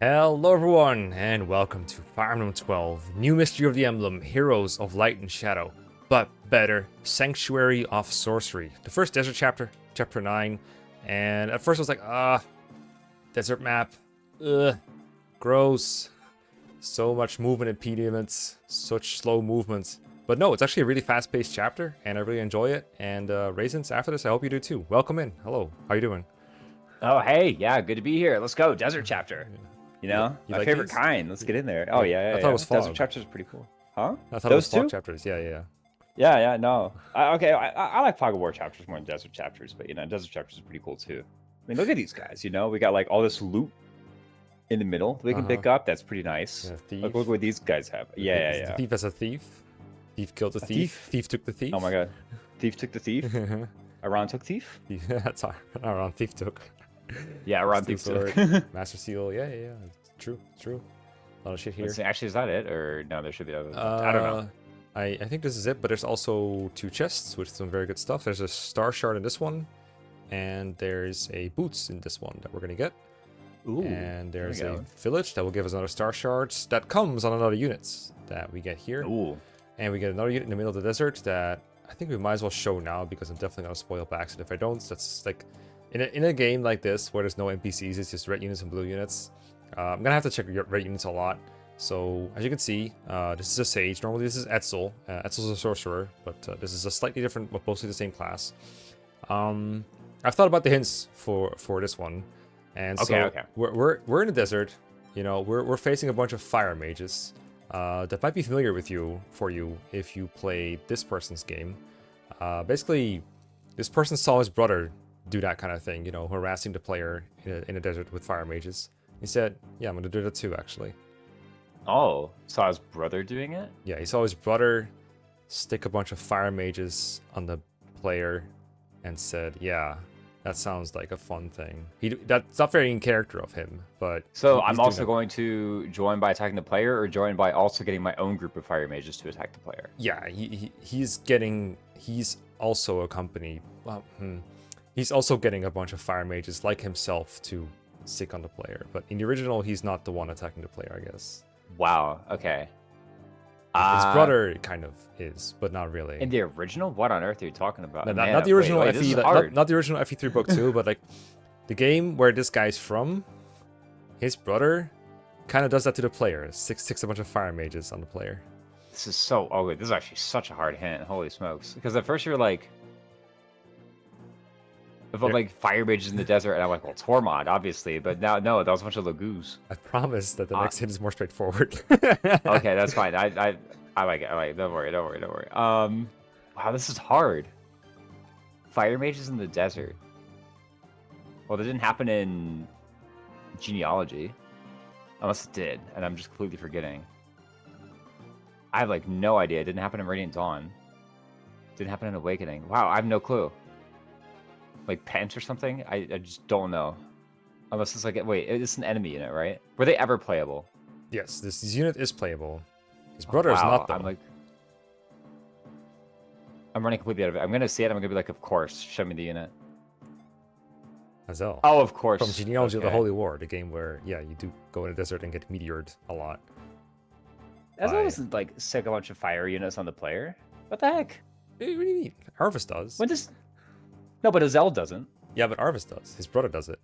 Hello everyone, and welcome to Fire Emblem 12, New Mystery of the Emblem, Heroes of Light and Shadow, but better, Sanctuary of Sorcery. The first desert chapter, chapter 9, and at first I was like, desert map, gross, so much movement impediments, such slow movements. But no, it's actually a really fast-paced chapter, and I really enjoy it, and Raisins, after this, I hope you do too. Welcome in, hello, how you doing? Oh, hey, yeah, good to be here. Let's go, desert chapter. You know, You my like favorite these? kind. Let's get in there. Oh, yeah. I thought it was fog. Desert chapters are pretty cool. Huh? I thought Those it was fog two? chapters, yeah. Yeah, no. I like Fog of War chapters more than desert chapters, but, desert chapters are pretty cool, too. I mean, look at these guys, we got, like, all this loot in the middle that we can pick up. That's pretty nice. Yeah, thief. Look what these guys have. Yeah. The thief as a thief. Thief killed the thief. Thief took the thief. Oh, my God. Thief took the thief? Aron took thief? That's around thief took. Yeah, Aron thief sword, took. Master seal. Yeah. True. A lot of shit here. Actually, is that it? Or no, there should be others. I don't know. I think this is it, but there's also 2 chests with some very good stuff. There's a star shard in this one, and there's a boots in this one that we're gonna get. Ooh, and there's a village that will give us another star shards that comes on another units that we get here. Ooh. And we get another unit in the middle of the desert that I think we might as well show now because I'm definitely gonna spoil by accident if I don't. That's like in a game like this where there's no NPCs, it's just red units and blue units. I'm gonna have to check red units a lot. So as you can see, this is a sage. Normally this is Etzel. Etzel's a sorcerer, but this is a slightly different, but mostly the same class. I've thought about the hints for this one, and so we're in the desert. You know, we're facing a bunch of fire mages that might be familiar with you if you play this person's game. Basically, this person saw his brother do that kind of thing. You know, harassing the player in a desert with fire mages. He said, "Yeah, I'm gonna do that too, actually." Oh, saw his brother doing it? Yeah, he saw his brother stick a bunch of fire mages on the player and said, "Yeah, that sounds like a fun thing." That's not very in character of him, but so I'm also going to join by attacking the player, or join by also getting my own group of fire mages to attack the player. Yeah, he's also accompanied. Well, he's also getting a bunch of fire mages like himself to stick on the player, but in the original, he's not the one attacking the player, I guess. Wow. Okay. His brother kind of is, but not really. In the original, what on earth are you talking about? Not the original FE, not the original FE3 book 2, but like the game where this guy's from, his brother kind of does that to the player. Sticks a bunch of fire mages on the player. This is so ugly. This is actually such a hard hint. Holy smokes! Because at first you're like, about like fire mages in the desert, and I'm like, well, Tormod, obviously, but now no, that was a bunch of Lagoos. I promise that the next hit is more straightforward. Okay, that's fine. I like it. I like it. Don't worry. Wow, this is hard. Fire mages in the desert. Well, that didn't happen in genealogy, unless it did, and I'm just completely forgetting. I have like no idea. It didn't happen in Radiant Dawn. It didn't happen in Awakening. Wow, I have no clue. Like Pent or something? I just don't know. Unless it's like, wait, it's an enemy unit, right? Were they ever playable? Yes, this unit is playable. His brother is not, though. I'm running completely out of it. I'm gonna see it. I'm gonna be like, of course, show me the unit. Etzel. Oh, of course. From Genealogy of the Holy War, the game where, yeah, you do go in a desert and get meteored a lot. Etzel doesn't like stick a bunch of fire units on the player. What the heck? What do you mean? Arvis does. When does? No, but Etzel doesn't. Yeah, but Arvis does. His brother does it.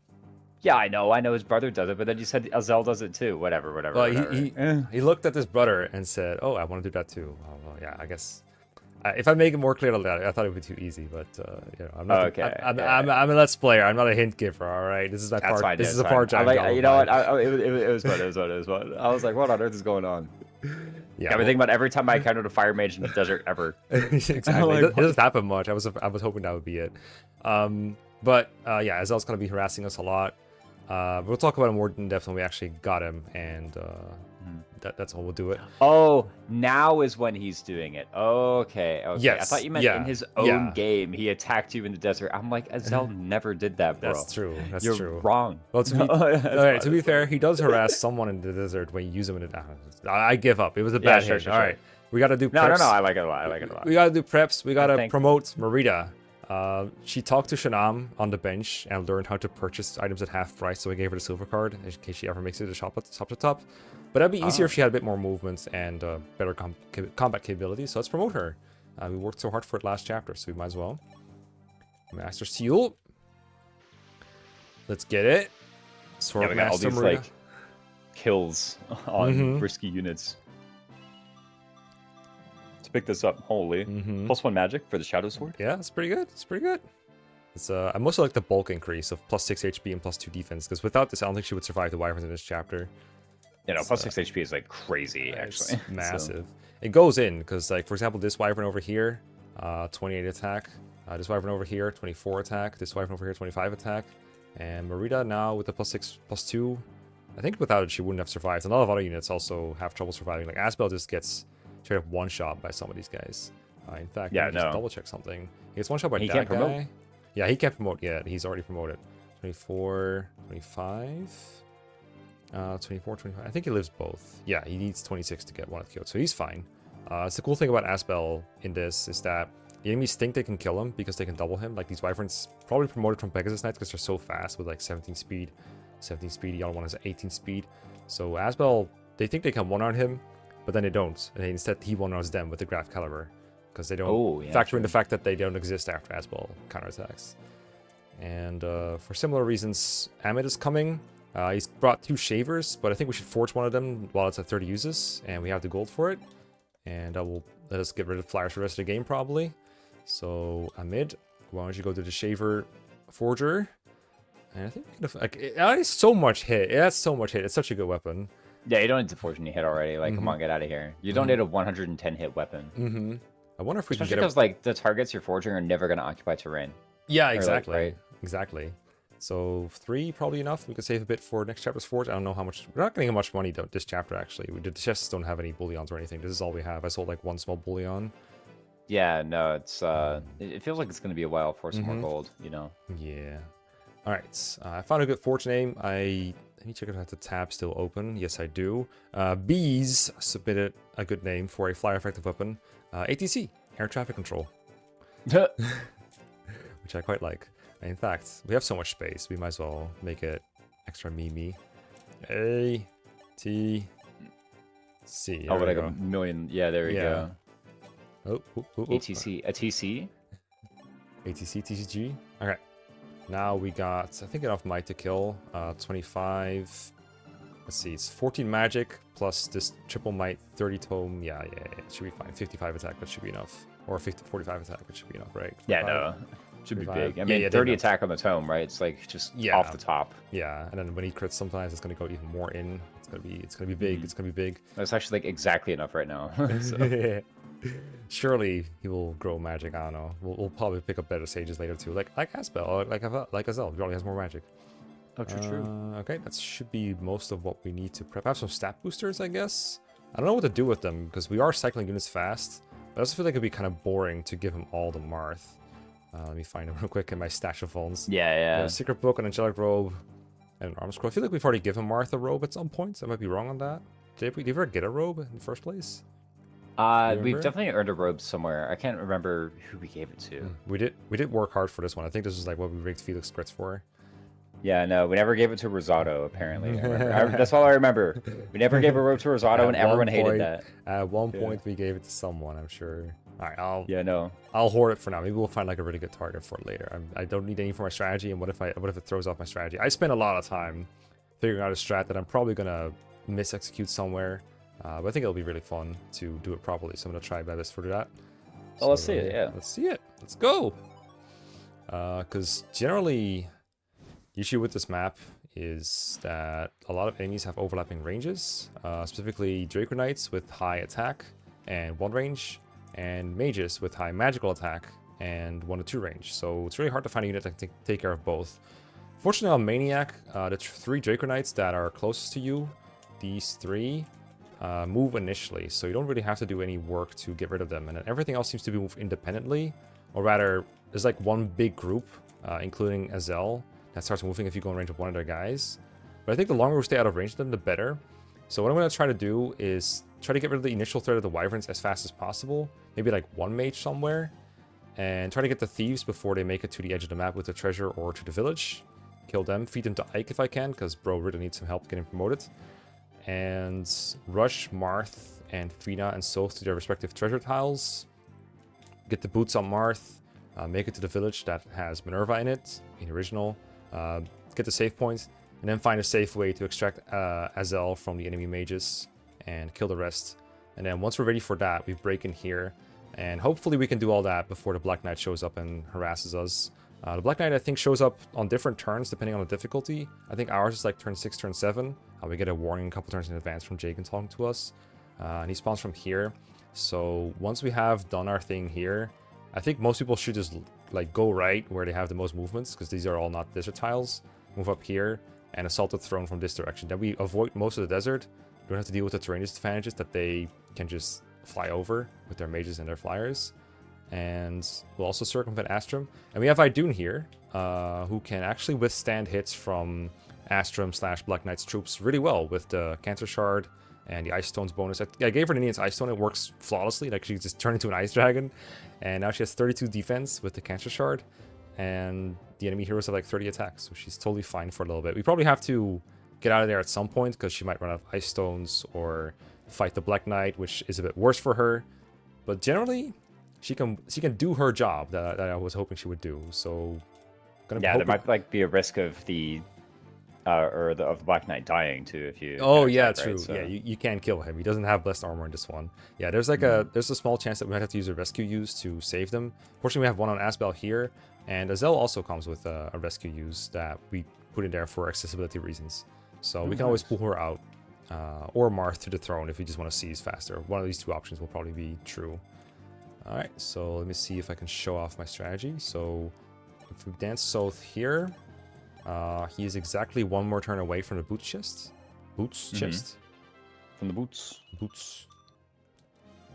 Yeah, I know his brother does it, but then you said Etzel does it too. Whatever. Well, he looked at his brother and said, "Oh, I want to do that too." Oh, well, yeah, I guess. If I make it more clear than that, I thought it would be too easy, but you know, I'm not. Okay. I'm a Let's Player. I'm not a hint giver. All right, this is my part. Fine, this is a part. You know what? It was fun. It was fun. I was like, what on earth is going on? Yeah, I'm thinking about every time I encountered a fire mage in the desert ever. Exactly. It doesn't happen much. I was hoping that would be it. But yeah, Ezel's gonna be harassing us a lot. We'll talk about him more in depth when we actually got him, and that's how we'll do it. Oh, now is when he's doing it. Okay. Yes. I thought you meant in his own game he attacked you in the desert. I'm like, Etzel never did that, bro. That's true. You're wrong. Well, to be fair, he does harass someone in the desert when you use him in the. I give up. It was a bad hit. All right, we gotta do preps. No. I like it a lot. We gotta do preps. We gotta promote Mareeta. She talked to Shanam on the bench and learned how to purchase items at half price, so I gave her the silver card in case she ever makes it to shop to top. But that'd be easier if she had a bit more movements and better combat capability, so let's promote her. We worked so hard for it last chapter, so we might as well. Master Seal. Let's get it. Sword we got all Master these Mareeta. like kills on risky units. To pick this up, holy. +1 magic for the Shadow Sword. Yeah, it's pretty good. It's pretty good. It's I mostly like the bulk increase of +6 HP and +2 defense, because without this, I don't think she would survive the Wyverns in this chapter. You know, +6 HP is like crazy, actually. It's massive. It goes in, because like, for example, this Wyvern over here, 28 attack. This Wyvern over here, 24 attack. This Wyvern over here, 25 attack. And Mareeta now with the +6, +2. I think without it, she wouldn't have survived. And a lot of other units also have trouble surviving. Like Asbel just gets straight up one-shot by some of these guys. In fact, yeah, let me just double check something. He gets one-shot by he that can't guy. promote. Yeah, he can't promote yet. He's already promoted. 24, 25, 24, 25. I think he lives both. Yeah, he needs 26 to get one killed, so he's fine. It's the cool thing about Asbel in this is that the enemies think they can kill him because they can double him. Like these Wyverns probably promoted from Pegasus Knights because they're so fast with like 17 speed. 17 speed, the other one has 18 speed. So Asbel, they think they can one-arm him, but then they don't. And instead, he one-arms them with the Graph Caliber because they don't factor in the fact that they don't exist after Asbel counterattacks. And for similar reasons, Amit is coming. He's brought 2 Shavers, but I think we should forge one of them while it's at 30 uses, and we have the gold for it. And that will let us get rid of flyers for the rest of the game, probably. So, Amit, why don't you go to the Shaver Forger? And I think we can, like, it has so much hit. It has so much hit. It's such a good weapon. Yeah, you don't need to forge any hit already. Like, come on, get out of here. You don't need a 110 hit weapon. I wonder if we Especially can get because, like, the targets you're forging are never going to occupy terrain. Yeah, exactly. Like, right? Exactly. So 3 probably enough. We could save a bit for next chapter's forge. I don't know how much. We're not getting much money this chapter, actually. The chests don't have any bullions or anything. This is all we have. I sold like 1 small bullion. Yeah, no, it's it feels like it's going to be a while for some more gold, you know? Yeah. All right. I found a good forge name. Let me check if the tab still open. Yes, I do. Bees submitted a good name for a flyer effective weapon. ATC, Air Traffic Control. Which I quite like. In fact, we have so much space, we might as well make it extra memey. A, T, C. Oh, like a million. Yeah, there we go. Oh, ATC. A TC? ATC, TCG. Okay. Now we got, I think, enough might to kill. 25. Let's see, it's 14 magic plus this triple might, 30 tome. Yeah, it should be fine. 55 attack, that should be enough. Or 45 attack, that should be enough, right? Yeah, no. Should be 35. big. I mean, 30 attack on the tome, right? It's like just off the top. Yeah, and then when he crits, sometimes it's gonna go even more in. It's gonna be big. It's gonna be big. That's actually like exactly enough right now. So. Surely he will grow magic. I don't know. We'll probably pick up better sages later too, like Asbel, or like Etzel. He probably has more magic. Oh, true. Okay, that should be most of what we need to prep. I have some stat boosters, I guess. I don't know what to do with them because we are cycling units fast. But I also feel like it'd be kind of boring to give him all the Marth. Let me find them real quick in my stash of phones. Yeah. A secret book, an angelic robe, and an armor scroll. I feel like we've already given Marth a robe at some point. I might be wrong on that. Did we ever get a robe in the first place? We've definitely earned a robe somewhere. I can't remember who we gave it to. We did work hard for this one. I think this is like what we rigged Felix Grits for. Yeah, no, we never gave it to Rosado, apparently. That's all I remember. We never gave a robe to Rosado, and everyone hated that. At one point, we gave it to someone, I'm sure. All right, I'll hoard it for now. Maybe we'll find like a really good target for it later. I don't need any for my strategy, and what if it throws off my strategy? I spend a lot of time figuring out a strat that I'm probably gonna mis-execute somewhere, but I think it'll be really fun to do it properly. So I'm gonna try my best for that. Well, let's see it. Yeah, let's see it. Let's go. Because generally, the issue with this map is that a lot of enemies have overlapping ranges, specifically Draco Knights with high attack and 1 range, and mages with high magical attack and 1 to 2 range. So it's really hard to find a unit that can take care of both. Fortunately on Maniac, the 3 Draco Knights that are closest to you, these 3, move initially, so you don't really have to do any work to get rid of them, and then everything else seems to be moved independently, or rather, there's like one big group, including Etzel, that starts moving if you go in range of one of their guys. But I think the longer we stay out of range of them, the better. So what I'm going to try to do is try to get rid of the initial threat of the Wyverns as fast as possible. Maybe like 1 mage somewhere. and try to get the thieves before they make it to the edge of the map with the treasure or to the village. Kill them, feed them to Ike if I can, because bro really needs some help getting promoted. And rush Marth and Fina and Soph to their respective treasure tiles. Get the boots on Marth, make it to the village that has Minerva in it, in the original. Get the save point, and then find a safe way to extract Etzel from the enemy mages and kill the rest. And then once we're ready for that, we break in here, and hopefully we can do all that before the Black Knight shows up and harasses us. The Black Knight, I think, shows up on different turns depending on the difficulty. I think ours is like turn 6, turn 7. We get a warning a couple turns in advance from Jagan talking to us. And he spawns from here. So once we have done our thing here, I think most people should just like go right where they have the most movements, because these are all not desert tiles. Move up here and assault the throne from this direction. Then we avoid most of the desert. We don't have to deal with the terrain disadvantages that they can just fly over with their mages and their flyers. And we'll also circumvent Astrum. And we have Idunn here, who can actually withstand hits from Astrum/Black Knight's troops really well with the Cancer Shard and the Ice Stone's bonus. I gave her the Ninian's Ice Stone. It works flawlessly. Like, she just turned into an Ice Dragon. And now she has 32 defense with the Cancer Shard. And the enemy heroes have like 30 attacks, so she's totally fine for a little bit. We probably have to get out of there at some point, because she might run out of Ice Stones or fight the Black Knight, which is a bit worse for her. But generally, she can do her job that I was hoping she would do. So, there might like be a risk of the of the Black Knight dying too if you. Oh yeah, attack, true. right? So... Yeah, you can't kill him. He doesn't have blessed armor in this one. Yeah, there's like there's a small chance that we might have to use a rescue use to save them. Fortunately, we have one on Asbel here, and Etzel also comes with a rescue use that we put in there for accessibility reasons. So we can always pull her out, or Marth to the throne if you just want to seize faster. One of these two options will probably be true. All right, so let me see if I can show off my strategy. So if we dance south here, he is exactly one more turn away from the boots chest. Chest? From the boots. Boots.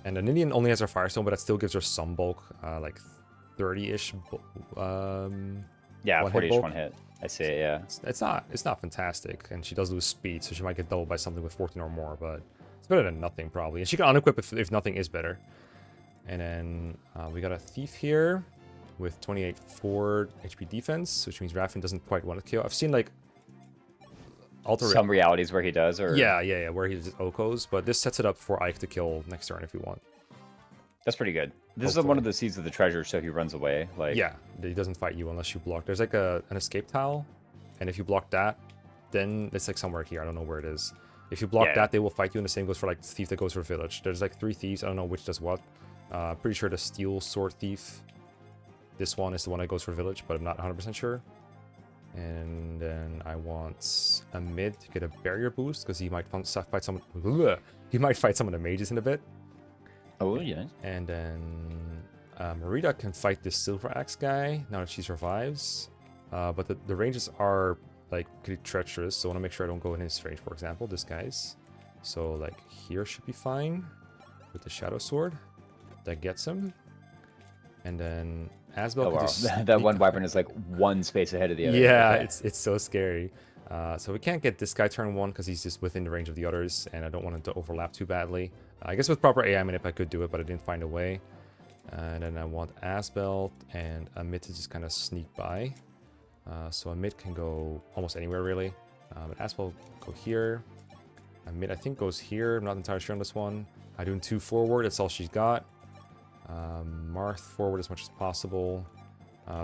And the Ninian only has her Firestone, but that still gives her some bulk, like 30-ish. Yeah, 40-ish one hit. I see it, yeah. It's not fantastic, and she does lose speed, so she might get doubled by something with 14 or more, but it's better than nothing, probably. And she can unequip if nothing is better. And then we got a Thief here with 28 4 HP defense, which means Raffin doesn't quite want to kill. I've seen like some realities where he does, or yeah, where he just Okos, but this sets it up for Ike to kill next turn if we want. That's pretty good. This is one of the seeds of the treasure, so he runs away. Like yeah, he doesn't fight you unless you block. There's like an escape tile, and if you block that, then it's like somewhere here. I don't know where it is. If you block that, they will fight you, and the same goes for like the thief that goes for village. There's like 3 thieves. I don't know which does what. Pretty sure the steel sword thief, this one is the one that goes for village, but I'm not 100% sure. And then I want a mid to get a barrier boost, because he might fight some. He might fight some of the mages in a bit. Oh yeah. And then Mareeta can fight this silver axe guy now that she survives. But the ranges are like pretty treacherous, so I want to make sure I don't go in his range. For example, this guy's. So like here should be fine with the shadow sword. That gets him. And then Asbel can just that one wyvern is like one space ahead of the other. Yeah, okay. It's so scary. So we can't get this guy turn 1 because he's just within the range of the others, and I don't want him to overlap too badly. I guess with proper AI manip I could do it, but I didn't find a way. And then I want Asbel and Amit to just kind of sneak by. So Amit can go almost anywhere really. But Asbel go here. Amit I think goes here. I'm not entirely sure on this one. Idunn 2 forward. That's all she's got. Marth forward as much as possible.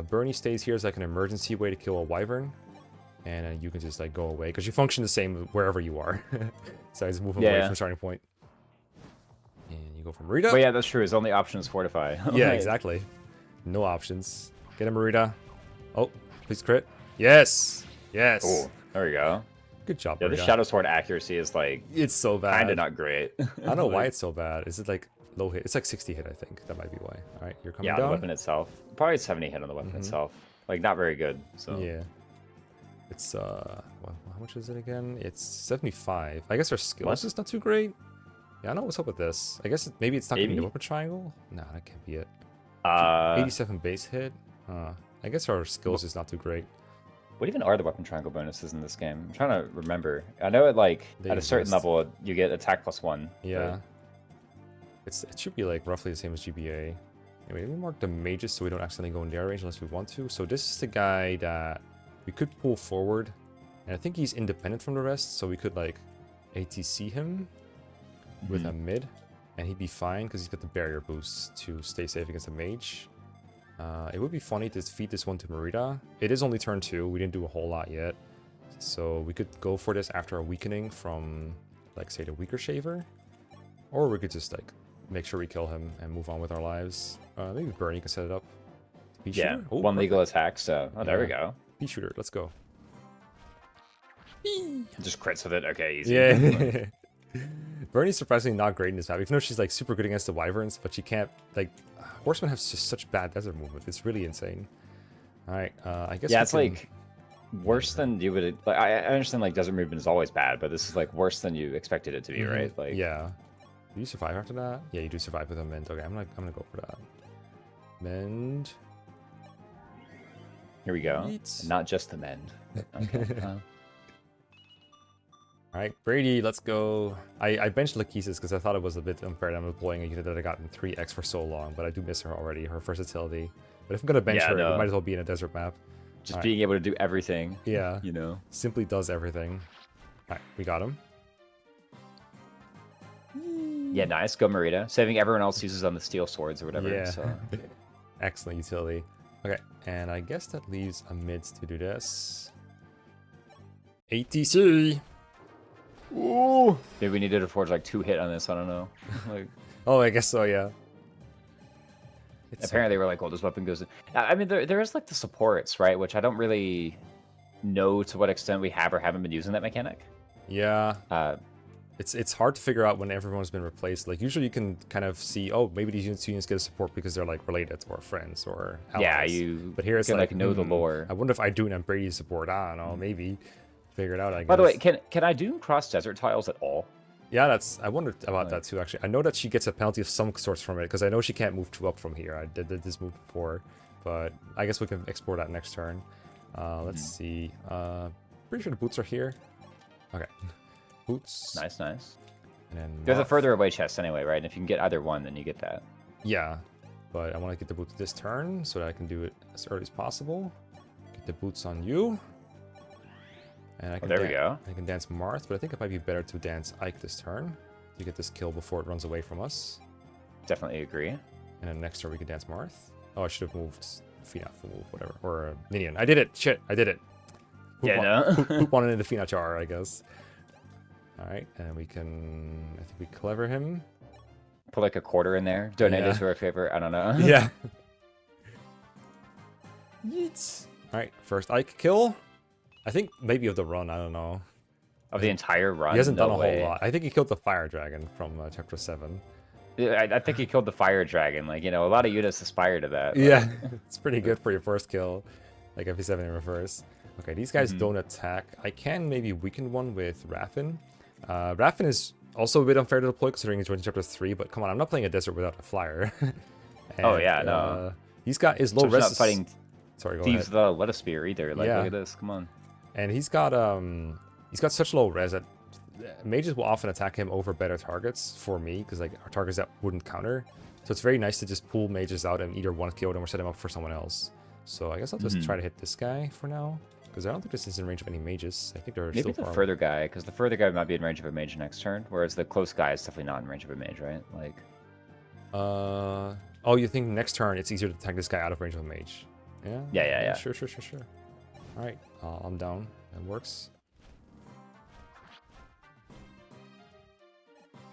Bernie stays here as like an emergency way to kill a wyvern. And you can just like go away because you function the same wherever you are. So I just move away from starting point. And you go from Mareeta. But yeah, that's true. His only option is fortify. Yeah, exactly. No options. Get a Mareeta. Oh, please crit. Yes. Yes. Oh, there we go. Good job, Yeah, Mareeta. the shadow sword accuracy is like it's so bad. Kind of not great. I don't know why it's so bad. Is it like low hit? It's like 60 hit, I think. That might be why. All right, you're coming down. Yeah, the weapon itself. Probably 70 hit on the weapon itself. Like not very good. So yeah. It's well, how much is it again? It's 75. I guess our skill is just not too great. Yeah, I don't know what's up with this. I guess maybe it's not giving the weapon triangle. No, that can't be it. 87 base hit. I guess our skills is not too great. What even are the weapon triangle bonuses in this game? I'm trying to remember. I know it like at a certain level you get attack +1. Yeah. It should be like roughly the same as GBA. Anyway, let me mark the mages so we don't accidentally go in their range unless we want to. So this is the guy that we could pull forward. And I think he's independent from the rest, so we could like ATC him with a mid. And he'd be fine because he's got the barrier boost to stay safe against the mage. It would be funny to feed this one to Mareeta. It is only turn 2. We didn't do a whole lot yet. So we could go for this after a weakening from, like, say, the weaker shaver. Or we could just, like, make sure we kill him and move on with our lives. Maybe Bernie can set it up. Yeah, oh, one perfect. legal attack, so... Oh, there we go. Pea shooter, let's go. Just crits with it. Okay, easy. Yeah. Bernie's surprisingly not great in this map, even though she's, like, super good against the wyverns, but she can't, like... Horsemen have just such bad desert movement. It's really insane. Alright, I guess Yeah, it's like worse than you would... Like, I understand, like, desert movement is always bad, but this is, like, worse than you expected it to be, right? Like, yeah. Do you survive after that? Yeah, you do survive with a mend. Okay, I'm gonna go for that. Mend. Here we go. Yeet. Not just the mend. Okay. Alright, Brady, let's go. I benched Lachesis because I thought it was a bit unfair that I'm deploying a unit that I got in 3x for so long, but I do miss her already, her versatility. But if I'm gonna bench her, it might as well be in a desert map. Just being able to do everything. Yeah. You know? Simply does everything. Alright, we got him. Yeah, nice. Go Mareeta. Saving everyone else uses on the steel swords or whatever. Yeah. So. Excellent utility. Okay, and I guess that leaves a mid to do this. ATC! Ooh. Maybe we needed to forge like 2 hit on this. I don't know. Like, oh, I guess so. Yeah. Apparently, we're like, well, this weapon goes in. I mean, there is like the supports, right? Which I don't really know to what extent we have or haven't been using that mechanic. Yeah. It's hard to figure out when everyone's been replaced. Like usually you can kind of see, oh, maybe these units get a support because they're like related or friends or allies. Yeah, But here it's can, like know the lore. I wonder if Idunn and Brady support. I don't know. Maybe figure it out. I guess. By the way, can Idunn cross desert tiles at all? Yeah, I wondered about that too. Actually, I know that she gets a penalty of some sorts from it because I know she can't move 2 up from here. I did this move before, but I guess we can explore that next turn. Let's see. Pretty sure the boots are here. Okay, boots. Nice. And then There's a further away chest anyway, right? And if you can get either one, then you get that. Yeah, but I want to get the boots this turn so that I can do it as early as possible. Get the boots on you. And I can there we go. I can dance Marth, but I think it might be better to dance Ike this turn to get this kill before it runs away from us. Definitely agree. And then next turn we can dance Marth. Oh, I should have moved Fina full move, whatever. Or Minion. I did it! Shit, I did it! Poop on it into Fina Char, I guess. Alright, and we can... I think we clever him. Put like a quarter in there. Donate it to our favorite. I don't know. Yeah. Yeet. Alright, first Ike kill. I think maybe of the run, I don't know. Of the entire run? He hasn't done a way. whole lot. I think he killed the fire dragon from chapter 7. Yeah, I think he killed the fire dragon. Like, a lot of units aspire to that. Yeah, it's pretty good for your first kill. Like FP7 in reverse. Okay, these guys don't attack. I can maybe weaken one with Raffin. Raffin is also a bit unfair to deploy considering he's joining chapter 3, but come on, I'm not playing a desert without a flyer. And, oh yeah, no. He's got his low so res. Not fighting Sorry, go thieves ahead. without a let spear either. Like, Yeah. look at this. Come on. And he's got such low res that mages will often attack him over better targets for me because like our targets that wouldn't counter. So it's very nice to just pull mages out and either one kill them or set him up for someone else. So I guess I'll just try to hit this guy for now because I don't think this is in range of any mages. I think they're Maybe still the far further guy, because the further guy might be in range of a mage next turn, whereas the close guy is definitely not in range of a mage, right? Like. Oh, you think next turn it's easier to attack this guy out of range of a mage? Yeah. Yeah. Sure. All right, I'm down. That works.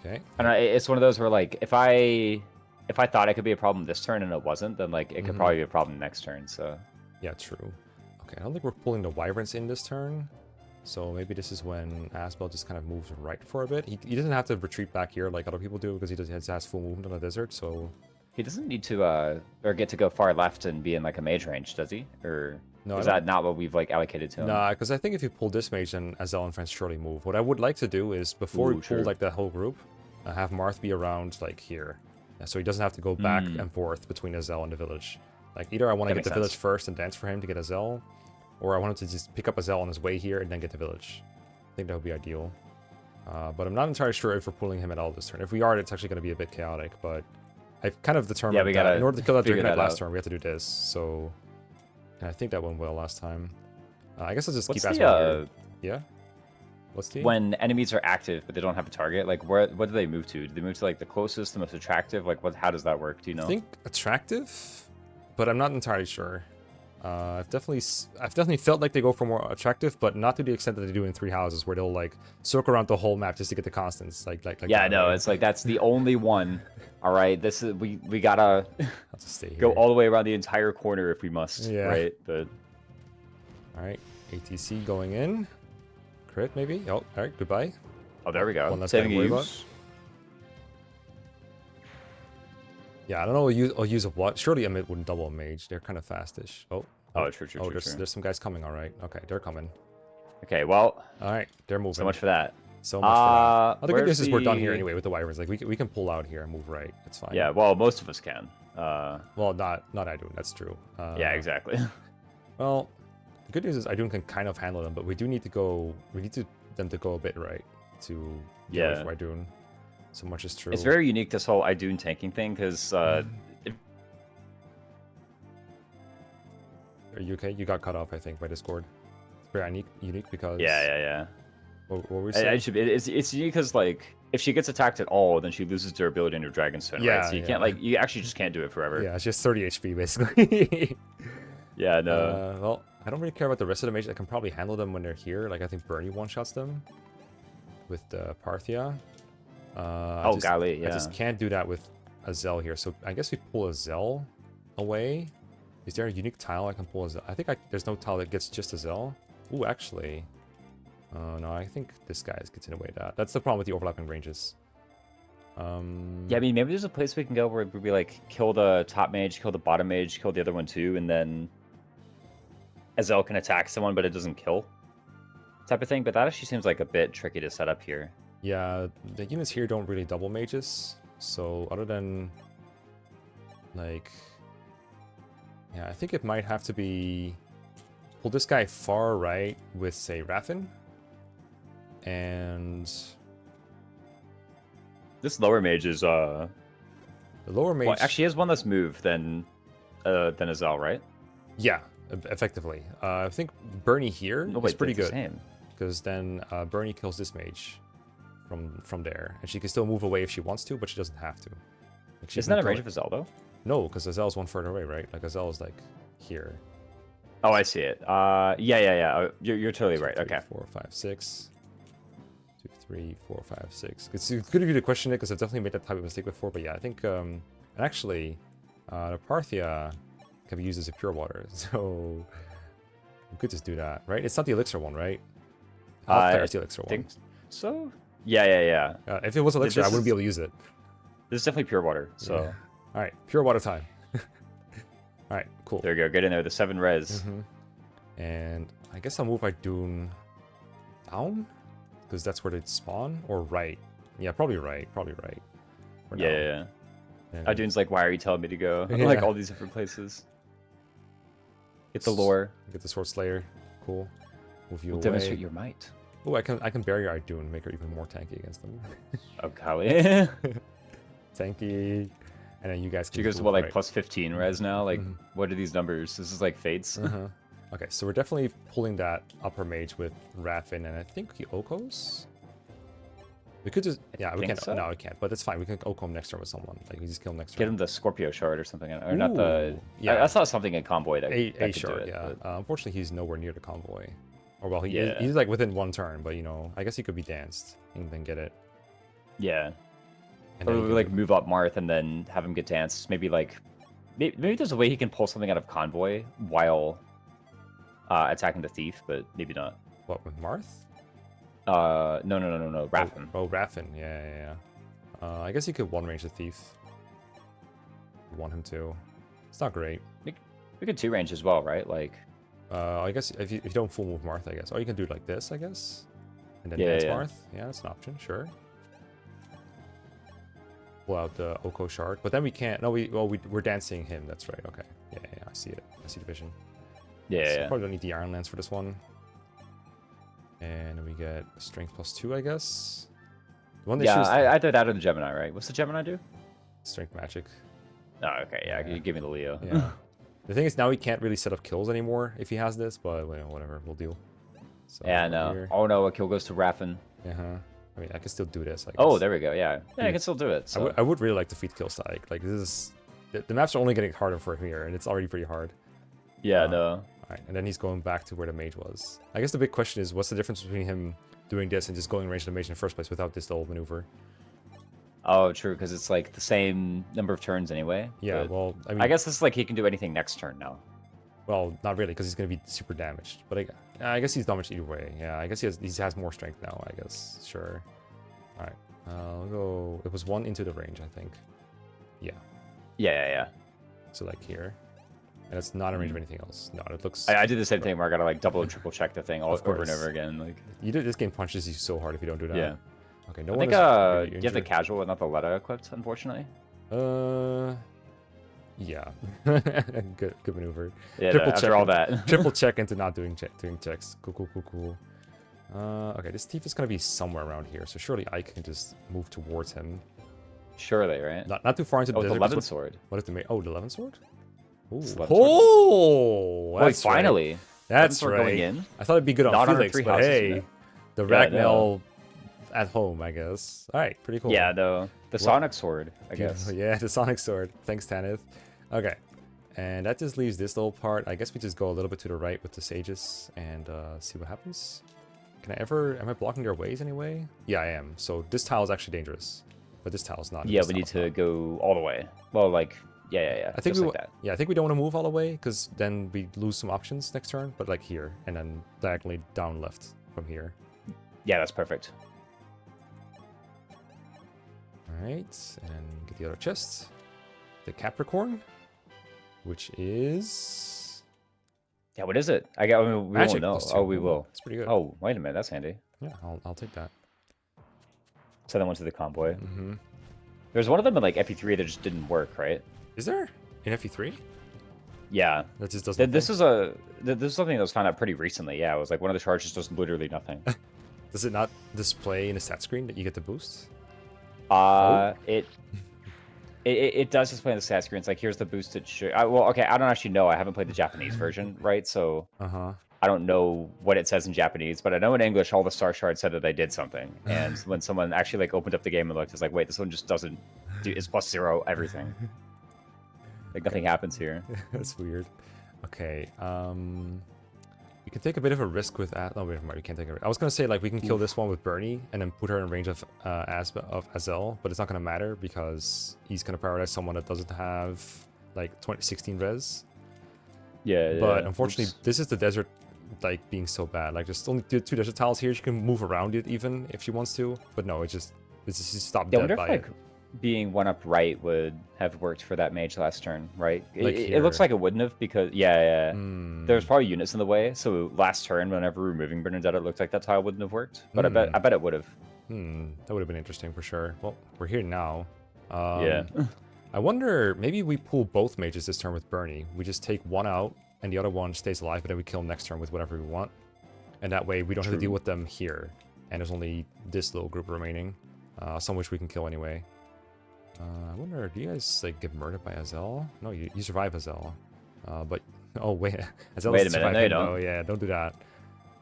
Okay. I don't know, it's one of those where like if I thought it could be a problem this turn and it wasn't, then like it could probably be a problem next turn. So yeah, true. Okay, I don't think we're pulling the wyverns in this turn, so maybe this is when Asbel just kind of moves right for a bit. He doesn't have to retreat back here like other people do because he has full movement on the desert. So he doesn't need to or get to go far left and be in like a mage range, does he? Or no, is that not what we've like allocated to him? Nah, because I think if you pull this mage, then Etzel and friends surely move. What I would like to do is before we pull like the whole group, have Marth be around like here, so he doesn't have to go back and forth between Etzel and the village. Like either I want to get the village first and dance for him to get Etzel, or I want him to just pick up Etzel on his way here and then get the village. I think that would be ideal. But I'm not entirely sure if we're pulling him at all this turn. If we are, it's actually going to be a bit chaotic, but I've kind of determined we that gotta in order to kill that figure Dragonite that last out. turn, we have to do this. So, and I think that went well last time. I guess I'll just What's keep the asking here. Yeah. What's the when enemies are active but they don't have a target? Like what do they move to? Do they move to like the closest, the most attractive? Like what? How does that work? Do you know? I think attractive, but I'm not entirely sure. I've definitely felt like they go for more attractive, but not to the extent that they do in Three Houses, where they'll like circle around the whole map just to get the constants. Like yeah, that, no, right? it's like that's the only one. All right, this is we gotta I'll just stay here. go all the way around the entire corner if we must. Yeah. Right, but All right, ATC going in. Crit maybe. Oh, all right. Goodbye. oh, there we go. One less thing Saving to worry use. Yeah, I don't know. I'll use a what? Surely a mid wouldn't double a mage. They're kind of fastish. Oh. Oh, true. There's some guys coming. All right. Okay, they're coming. Okay, well, All right, they're moving. so much for that. So much for that. Oh, the good where's news is we're done here the- anyway with the wyverns. Like we can pull out here and move right. It's fine. Yeah, well, most of us can. Well, not Idunn. That's true. Yeah, exactly. Well, the good news is Idunn can kind of handle them, but we do need to go. We need them to go a bit right to get away Yeah. from Idunn. So much is true. It's very unique, this whole Idunn tanking thing, because Are you okay? You got cut off, I think, by Discord. It's very unique because. yeah. What were we I saying? should, it's unique because like if she gets attacked at all, then she loses durability in her Dragonstone, Yeah, right? So you can't yeah. you actually just can't do it forever. Yeah, it's just 30 HP basically. Yeah, no. Well, I don't really care about the rest of the mages. I can probably handle them when they're here. Like I think Bernie one-shots them with the Parthia. Golly, I just can't do that with Etzel here. So I guess we pull Etzel away. Is there a unique tile I can pull Etzel? I think there's no tile that gets just Etzel. Ooh, actually. No, I think this guy gets in the way of that. That's the problem with the overlapping ranges. Yeah, I mean, maybe there's a place we can go where we like kill the top mage, kill the bottom mage, kill the other one too, and then Etzel can attack someone, but it doesn't kill, type of thing. But that actually seems like a bit tricky to set up here. Yeah, the units here don't really double mages. So other than like, yeah, I think it might have to be pull this guy far right with say Raffin, and This lower mage is the lower mage. well, actually he has one less move than Etzel, right? Yeah, effectively. I think Bernie here is No, wait, pretty they're the good same. because then Bernie kills this mage from there, and she can still move away if she wants to, but she doesn't have to. Like, she Isn't can that a go- range of Etzel though? No, because Azel's one further away, right? Like Azel is like here. Oh, I see it. Yeah. Oh, you're totally right. 2, 3, Okay. 4, 5, 6. 2, 3, 4, 5, 6. It's good of you to question it because I've definitely made that type of mistake before. But yeah, I think and actually, the Parthia can be used as a pure water, so we could just do that, right? It's not the elixir one, right? It's the elixir one. Think so? Yeah. If it was elixir, I This wouldn't be is- able to use it. This is definitely pure water. So Yeah. All right, pure water time. All right, cool. there you go. Get in there. The 7 res. Mhm. And I guess I'll move Idunn down because that's where they'd spawn, or right. Yeah, probably right. For now. Yeah. And- Idunn's like, why are you telling me to go? Yeah. Like all these different places. Get the lore. Get the Sword Slayer. Cool. Move you We'll away. demonstrate your might. Oh, I can bury Idunn, make her even more tanky against them. Oh, golly. Tanky. And then you guys can She just goes to move what, like right. plus 15 res now? Like, Mhm. what are these numbers? This is like fates. Uh-huh. Okay, so we're definitely pulling that upper mage with Raffin, and I think he Okos. We could just we think can't. so. No, we can't. But it's fine. We can Oko him next turn with someone. Like we just kill him next Get turn. him the Scorpio shard or something. Or not the. Ooh, yeah. I saw something in Convoy that, A that could shard, do it. yeah. but- Unfortunately, he's nowhere near the convoy. Or well, Yeah. he's like within one turn, but you know, I guess he could be danced and then get it. Yeah. And Or then we he like can- move up Marth and then have him get danced. Maybe like. Maybe there's a way he can pull something out of Convoy while attacking the thief, but maybe not. what with Marth? No. Raffin. Oh, Raffin. Yeah. I guess he could one range the thief. Want him to. It's not great. We could 2 range as well, right? Like. I guess if you don't full move Marth, I guess. Or you can do it like this, I guess. And then Yeah, dance yeah. Marth. Yeah, that's an option. Sure. Pull out the Oko shard, but then we can't. No, we're dancing him. That's right. Okay. Yeah. I see it. I see the vision. Yeah. So yeah. probably don't need the Iron Lance for this one. And we get Strength +2, I guess. The one they Yeah, choose either that or the Gemini, right? What's the Gemini do? Strength Magic. Oh, okay, yeah, Yeah. you give me the Leo. Yeah. The thing is, now he can't really set up kills anymore if he has this, but well, whatever, we'll deal. So Yeah, no. here. Oh no, a kill goes to Raffin. Uh-huh. I mean, I can still do this, I guess. Oh, there we go. Yeah, yeah, I Yeah. can still do it. So. I would really like to feed kill stack. Like, this is... The maps are only getting harder for him here, and it's already pretty hard. Yeah, no. Alright, and then he's going back to where the mage was. I guess the big question is, what's the difference between him doing this and just going range to the mage in the first place without this little maneuver? Oh, true, because it's like the same number of turns anyway. Yeah, but well, I mean... I guess it's like he can do anything next turn now. Well, not really, because he's going to be super damaged. But I guess he's damaged either way. Yeah, I guess he has more strength now, I guess. Sure. Alright, I'll go... It was 1 into the range, I think. Yeah. Yeah. So, like, here. And it's not in range of anything else. No, it looks... I did the same thing where I gotta like double and triple check the thing all Of over and course. over again. Like, This game punches you so hard if you don't do that. yeah. Okay, no I one think is really you have the injured. casual but not the Letta equipped, unfortunately. Yeah. Good maneuver. Yeah, Triple after check all it. that. Triple check into not doing checks. Cool. Okay, this thief is gonna be somewhere around here, so surely Ike can just move towards him. Surely, right? Not too far into the Oh, the desert. 'cause 11 sword. What if the Oh, the 11 sword? Ooh. It's 11 sword. Oh, Wait, that's right. finally. That's sword right. going in? I thought it'd be good on Not on Felix, three but houses, hey, you know? the Yeah, I Ragnell at home, I guess. All right, pretty cool. Yeah, the Sonic sword, I guess. Beautiful. Yeah, the Sonic Sword. Thanks, Tanith. Okay. And that just leaves this little part. I guess we just go a little bit to the right with the sages and see what happens. Am I blocking their ways anyway? Yeah, I am. So this tile is actually dangerous. But this tile is not. Yeah, This we need tile's to not. go all the way. Well, like, yeah. I think just we like that. Yeah, I think we don't want to move all the way because then we lose some options next turn. But like here, and then diagonally down left from here. Yeah, that's perfect. All right, and get the other chest. The Capricorn, which is Yeah, what is it? We won't Magic know. +2. Oh, we will. It's pretty good. Oh, wait a minute, that's handy. Yeah, I'll take that. Send that one to the convoy. Mm-hmm. There's one of them in like FE3 that just didn't work, right? Is there in FE3? Yeah. That just doesn't. This is something that was found out pretty recently. Yeah, it was like one of the charges does literally nothing. Does it not display in the stat screen that you get the boost? It does display on the stat screen. It's like here's the boost it should. Well, okay, I don't actually know. I haven't played the Japanese version, right? So I don't know what it says in Japanese, but I know in English all the star shards said that they did something. And when someone actually like opened up the game and looked, it's like, wait, this one just doesn't do. It's +0 everything. Like nothing happens here. That's weird. Okay. We can take a bit of a risk with. No, wait, we can't take a risk. I was gonna say like we can kill this one with Bernie and then put her in range of Etzel, but it's not gonna matter because he's gonna prioritize someone that doesn't have like 16 res. Yeah. But unfortunately, this is the desert like being so bad. Like there's only two desert tiles here. She can move around it even if she wants to, but no, it's just stopped Yeah, I dead wonder by if it. like being one up right would have worked for that mage last turn, right? Like It looks here. like it wouldn't have because there's probably units in the way. So last turn, whenever removing Bernadette, it looked like that tile wouldn't have worked. But I bet it would have. That would have been interesting for sure. Well, we're here now. Yeah. I wonder, maybe we pull both mages this turn with Bernie. We just take one out, and the other one stays alive, but then we kill him next turn with whatever we want. And that way, we don't have to deal with them here. And there's only this little group remaining, some which we can kill anyway. I wonder, do you guys like get murdered by Etzel? No, you survive Etzel. But, oh wait, Etzel Wait a doesn't minute, survive no, you him, don't. though. Yeah, don't do that.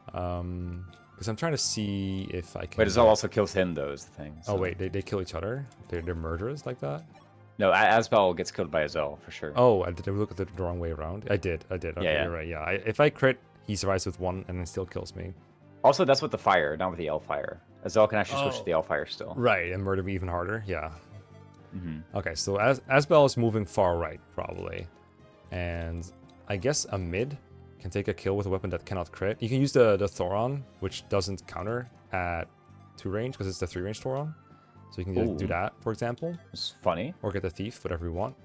Because I'm trying to see if I can... Wait, Azal also kills him though, is the thing. Oh so- wait, they kill each other? They're murderers like that? No, Asbel gets killed by Azal for sure. Oh, I did I look at the wrong way around? I did. Okay, Yeah. you're right. Yeah, if I crit, he survives with one and then still kills me. Also, that's with the fire, not with the L fire. Azal can actually switch to the L fire still. Right, and murder me even harder. Yeah. Mhm. Okay, so Asbel is moving far right, probably. And I guess a mid can take a kill with a weapon that cannot crit. You can use the Thoron, which doesn't counter at 2 range, because it's the 3 range Thoron. So you can do Ooh. that, for example. It's funny. Or get the Thief, whatever you want.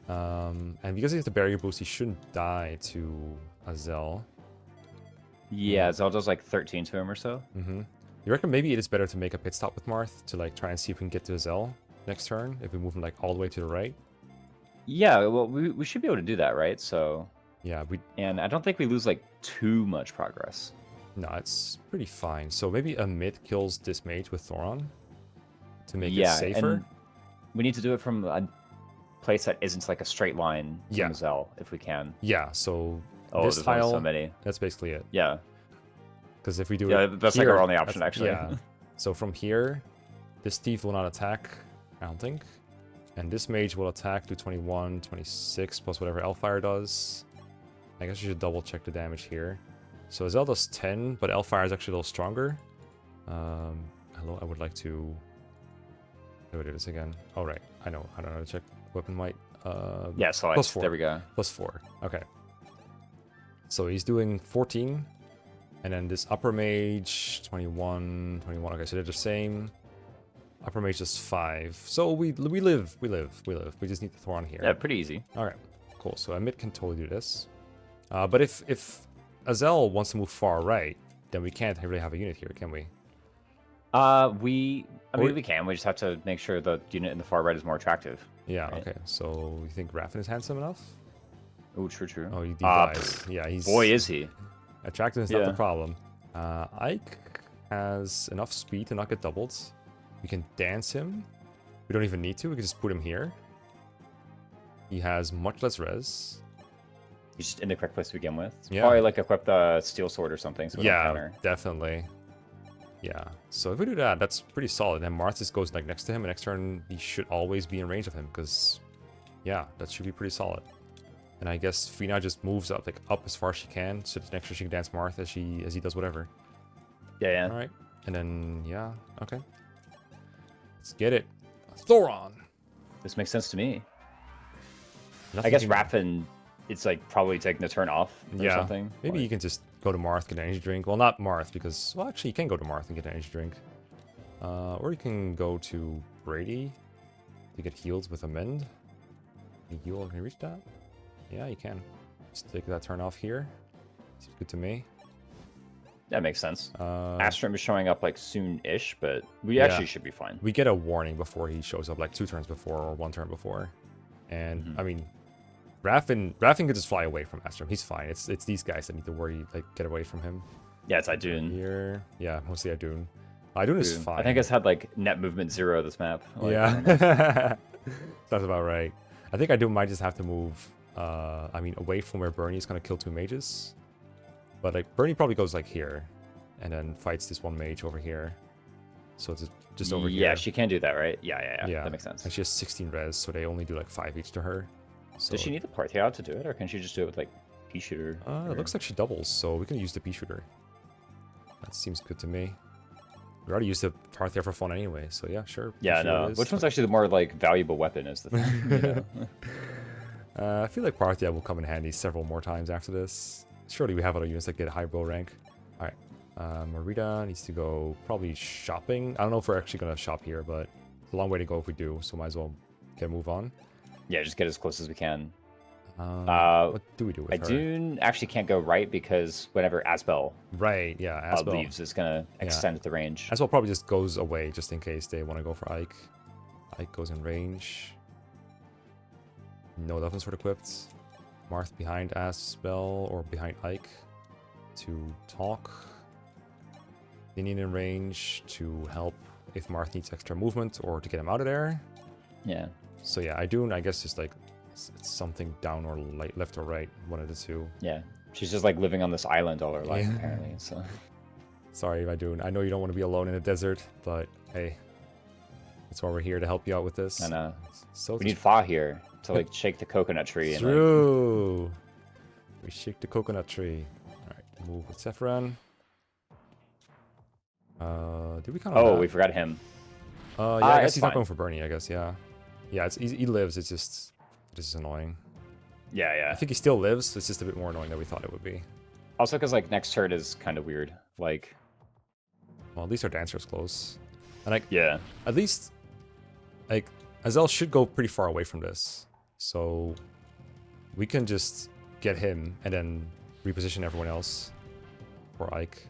And because he has the barrier boost, he shouldn't die to Etzel. Yeah, Azal does like 13 to him or so. Mm-hmm. You reckon maybe it is better to make a pit stop with Marth to like try and see if we can get to Etzel next turn if we move him like all the way to the right? Yeah, well, we should be able to do that, right? So, Yeah, and I don't think we lose like too much progress. no, it's pretty fine. So maybe a mid kills this mage with Thoron to make it Yeah, safer. and we need to do it from place that isn't like a straight line to Yeah. Etzel, if we can. Yeah, so Oh, this there's only tile, so many. that's basically it. Yeah. Because if we do Yeah, it that's here, like our only option, that's- actually. Yeah. So from here, this thief will not attack, I don't think. And this mage will attack to 21, 26, plus whatever Elfire does. I guess you should double check the damage here. So Etzel does 10, but Elfire is actually a little stronger. Hello, I would like to... How do I do this again? Oh, right. I know. I don't know how to check weapon might. Yeah, select. Plus 4. There we go. Plus 4. Okay. So he's doing 14. And then this upper mage, 21, 21. Okay, so they're the same. Upper mage is 5. So we live. We just need to throw on here. Yeah, pretty easy. All right, cool. So Amit can totally do this. But if Etzel wants to move far right, then we can't really have a unit here, can we? I mean, we can. We just have to make sure the unit in the far right is more attractive. Yeah, right? okay. So you think Raffin is handsome enough? Oh, true. Oh, he dies. Yeah, he's... Boy, is he. Attractiveness is not the problem. Ike has enough speed to not get doubled. We can dance him. We don't even need to. We can just put him here. He has much less res. He's just in the correct place to begin with. Yeah. Probably like equip the steel sword or something. So we don't Yeah, counter. definitely. Yeah. So if we do that, that's pretty solid. And Marthas goes like next to him, and next turn he should always be in range of him because, yeah, that should be pretty solid. And I guess Fina just moves up as far as she can, so that next turn she can dance Marth as he does whatever. Yeah. All right. And then yeah, okay. Let's get it. Thoron. This makes sense to me. Nothing I guess can- Raffin, it's like probably taking the turn off or Yeah. something. Maybe you can just go to Marth, get an energy drink. Well, not Marth, because... Well, actually, you can go to Marth and get an energy drink. Or you can go to Brady to get healed with a mend. Can you reach that? Yeah, you can. Just take that turn off here. Seems good to me. That makes sense. Uh, Astrum is showing up like soon-ish, but we Yeah. actually should be fine. we get a warning before he shows up, like 2 turns before or 1 turn before. And, Mhm. I mean... Raffin could just fly away from Astrum. He's fine. It's these guys that need to worry, like, get away from him. Yeah, it's Idunn. Here. Yeah, mostly Idunn. Idunn is fine. I think it's had like net movement 0 this map. Like, Yeah. That's about right. I think Idunn might just have to move, away from where Bernie's going to kill 2 mages. But, like, Bernie probably goes, like, here. And then fights this 1 mage over here. So it's just over here. Yeah, she can do that, right? Yeah. That makes sense. And she has 16 res, so they only do, like, 5 each to her. So, Does she need the Parthia to do it, or can she just do it with like Pea Shooter? It looks like she doubles, so we can use the pea shooter. That seems good to me. We already used the Parthia for fun anyway, so yeah, sure. Pea Yeah, shooter no. it is. Which one's actually the more like valuable weapon is the thing. You know? I feel like Parthia will come in handy several more times after this. Surely we have other units that get high bro rank. Alright. Mareeta needs to go probably shopping. I don't know if we're actually going to shop here, but it's a long way to go if we do, so might as well get a move on. Yeah, just get as close as we can. What do we do with her? Idunn actually can't go right because whenever Asbel Right, yeah, Asbel. leaves, it's gonna extend the range. Asbel probably just goes away just in case they want to go for Ike. Ike goes in range. No Eleven Sword equipped. Marth behind Asbel or behind Ike to talk. Ninian in range to help if Marth needs extra movement or to get him out of there. Yeah. So yeah, Idunn, I guess, just like it's something down or left or right, one of the two. Yeah. She's just like living on this island all her life, Yeah. apparently. So Sorry, Idunn. I know you don't want to be alone in the desert, but hey, that's why we're here to help you out with this. I know. So We need Fa here to like shake the coconut tree. And, like, true. We shake the coconut tree. All right, move with Sephiron. Did we kind of? oh, we forgot him. Yeah, I guess it's he's not fine. going for Bernie. I guess, yeah. Yeah, he lives. It's just this is annoying. Yeah, I yeah. think he still lives. It's just a bit more annoying than we thought it would be. Also, because like next turn is kind of weird. Like, Well, at least our dancer's close, and like yeah, at least like Etzel should go pretty far away from this, so we can just get him and then reposition everyone else for Ike.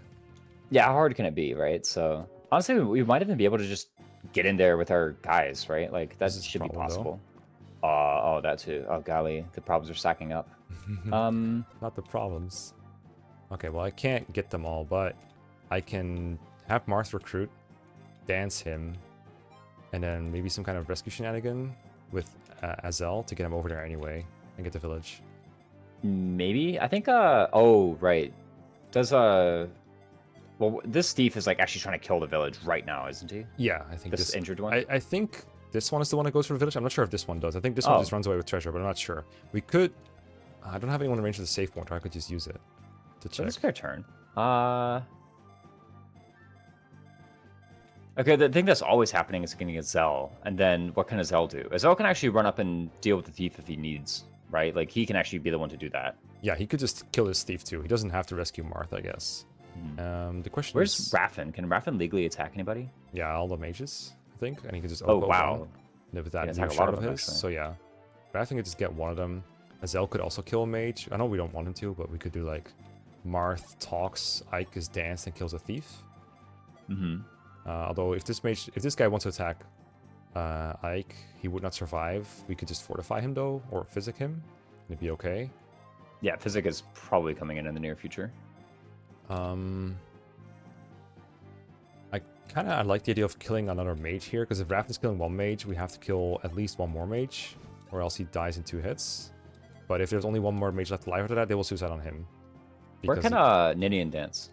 yeah. How hard can it be, right? So honestly, we might even be able to just get in there with our guys, right? Like that This is should be problem, though. possible. Oh, that too. Oh, golly, the problems are stacking up. Not the problems. Okay, well, I can't get them all, but I can have Marth recruit, dance him, and then maybe some kind of rescue shenanigan with Etzel to get him over there anyway and get the village. Maybe. I think, oh, right. Does, well, this thief is, like, actually trying to kill the village right now, isn't he? Yeah, I think This injured one? I think this one is the one that goes for the village. I'm not sure if this one does. I think this one just runs away with treasure, but I'm not sure. We could... I don't have anyone in range of the safe point, or I could just use it to check. It's fair turn. Okay, the thing that's always happening is getting Etzel, and then what can Etzel do? Etzel can actually run up and deal with the thief if he needs, right? Like, he can actually be the one to do that. Yeah, he could just kill this thief too. He doesn't have to rescue Marth, I guess. The question Where's is... Raffen? Can Raffen legally attack anybody? Yeah, all the mages, I think. And he can just... Oh, wow. With that attack new a lot shard of of them, his. actually. So yeah. Raffen could just get one of them. Etzel could also kill a mage. I know we don't want him to, but we could do like... Marth talks, Ike is danced and kills a thief. Mm-hmm. Although if this guy wants to attack Ike, he would not survive. We could just fortify him though, or physic him, and it'd be okay. Yeah, Physic is probably coming in the near future. I like the idea of killing another mage here, because if Raffen's killing one mage, we have to kill at least one more mage, or else he dies in 2 hits. But if there's only one more mage left alive after that, they will suicide on him. Where can Ninian dance?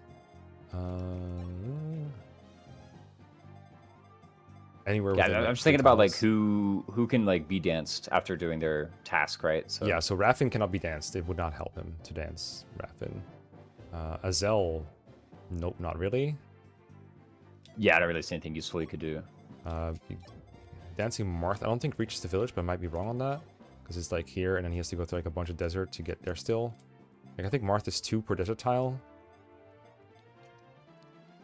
Anywhere. Yeah, within, I'm like, just thinking about like tiles. who can like be danced after doing their task, right? So Yeah, so Raffen cannot be danced. It would not help him to dance Raffen. Etzel, nope, not really. yeah, I don't really see anything useful he could do. Dancing Marth, I don't think reaches the village, but I might be wrong on that. Because it's like here, and then he has to go through like a bunch of desert to get there still. Like I think Marth is 2 per desert tile.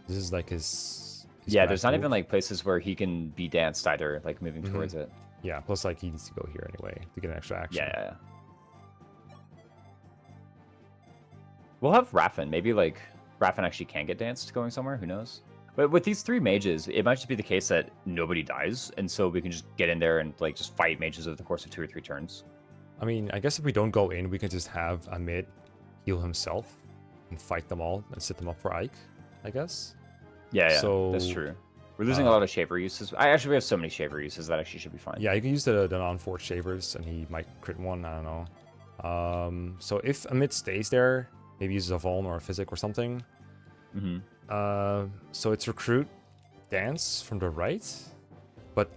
This is like his Yeah, there's not move. even like places where he can be danced either, like moving towards it. Yeah, plus like he needs to go here anyway to get an extra action. Yeah. We'll have Raffen. Maybe like Raffen actually can get danced going somewhere. Who knows? But with these 3 mages, it might just be the case that nobody dies, and so we can just get in there and like just fight mages over the course of 2 or 3 turns. I mean, I guess if we don't go in, we can just have a mid heal himself and fight them all and set them up for Ike, I guess. Yeah, So, that's true. We're losing a lot of shaver uses. We have so many shaver uses that actually should be fine. Yeah, you can use the non-forged shavers, and he might crit one. I don't know. So if Amit stays there, maybe uses a Vuln or a Physic or something. So it's recruit, dance from the right, but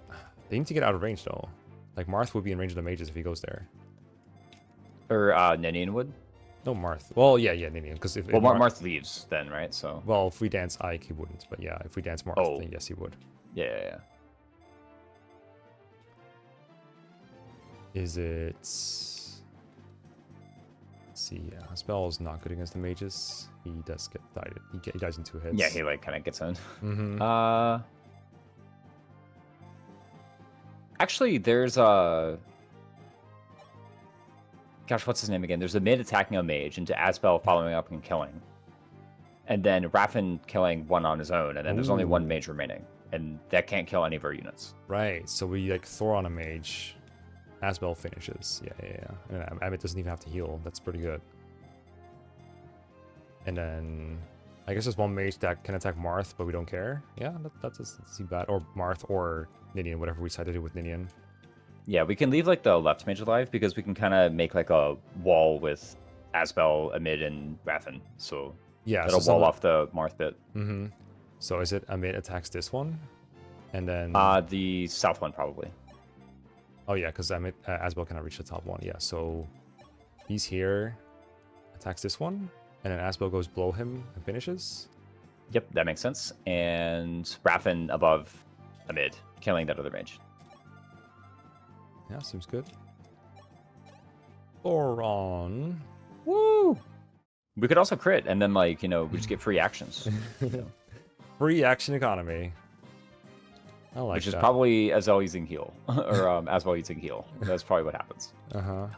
they need to get out of range though. Like Marth would be in range of the mages if he goes there. Or Ninian would. No Marth. Well, yeah, Ninian. Because if Marth leaves then, right? So. Well, if we dance Ike, he wouldn't. But yeah, if we dance Marth, then yes, he would. Yeah. Is it? Let's see, yeah, spell is not good against the mages. He does get died. He dies in 2 hits. Yeah, he like kind of gets in. Actually, there's a. Gosh, what's his name again? There's a mid attacking a mage into Asbel following up and killing. And then Raffen killing one on his own, and then there's only 1 mage remaining. And that can't kill any of our units. Right, so we like throw on a mage. Asbel finishes. Yeah. And Amit doesn't even have to heal. That's pretty good. And then I guess there's 1 mage that can attack Marth, but we don't care. Yeah, that doesn't seem bad. Or Marth or Ninian, whatever we decide to do with Ninian. Yeah, we can leave like the left mage alive because we can kind of make like a wall with Asbel, Amid, and Raffen. So yeah, that'll wall off the Marth bit. So is it Amid attacks this one, and then the south one probably. Oh yeah, because Asbel cannot reach the top one. Yeah, so he's here, attacks this one, and then Asbel goes below him and finishes. Yep, that makes sense. And Raffen above Amid, killing that other mage. Yeah, seems good. Thoron. Woo! We could also crit, and then like, we just get free actions. Free action economy. I like Which is that. probably Etzel using heal, or Asbel using heal. That's probably what happens.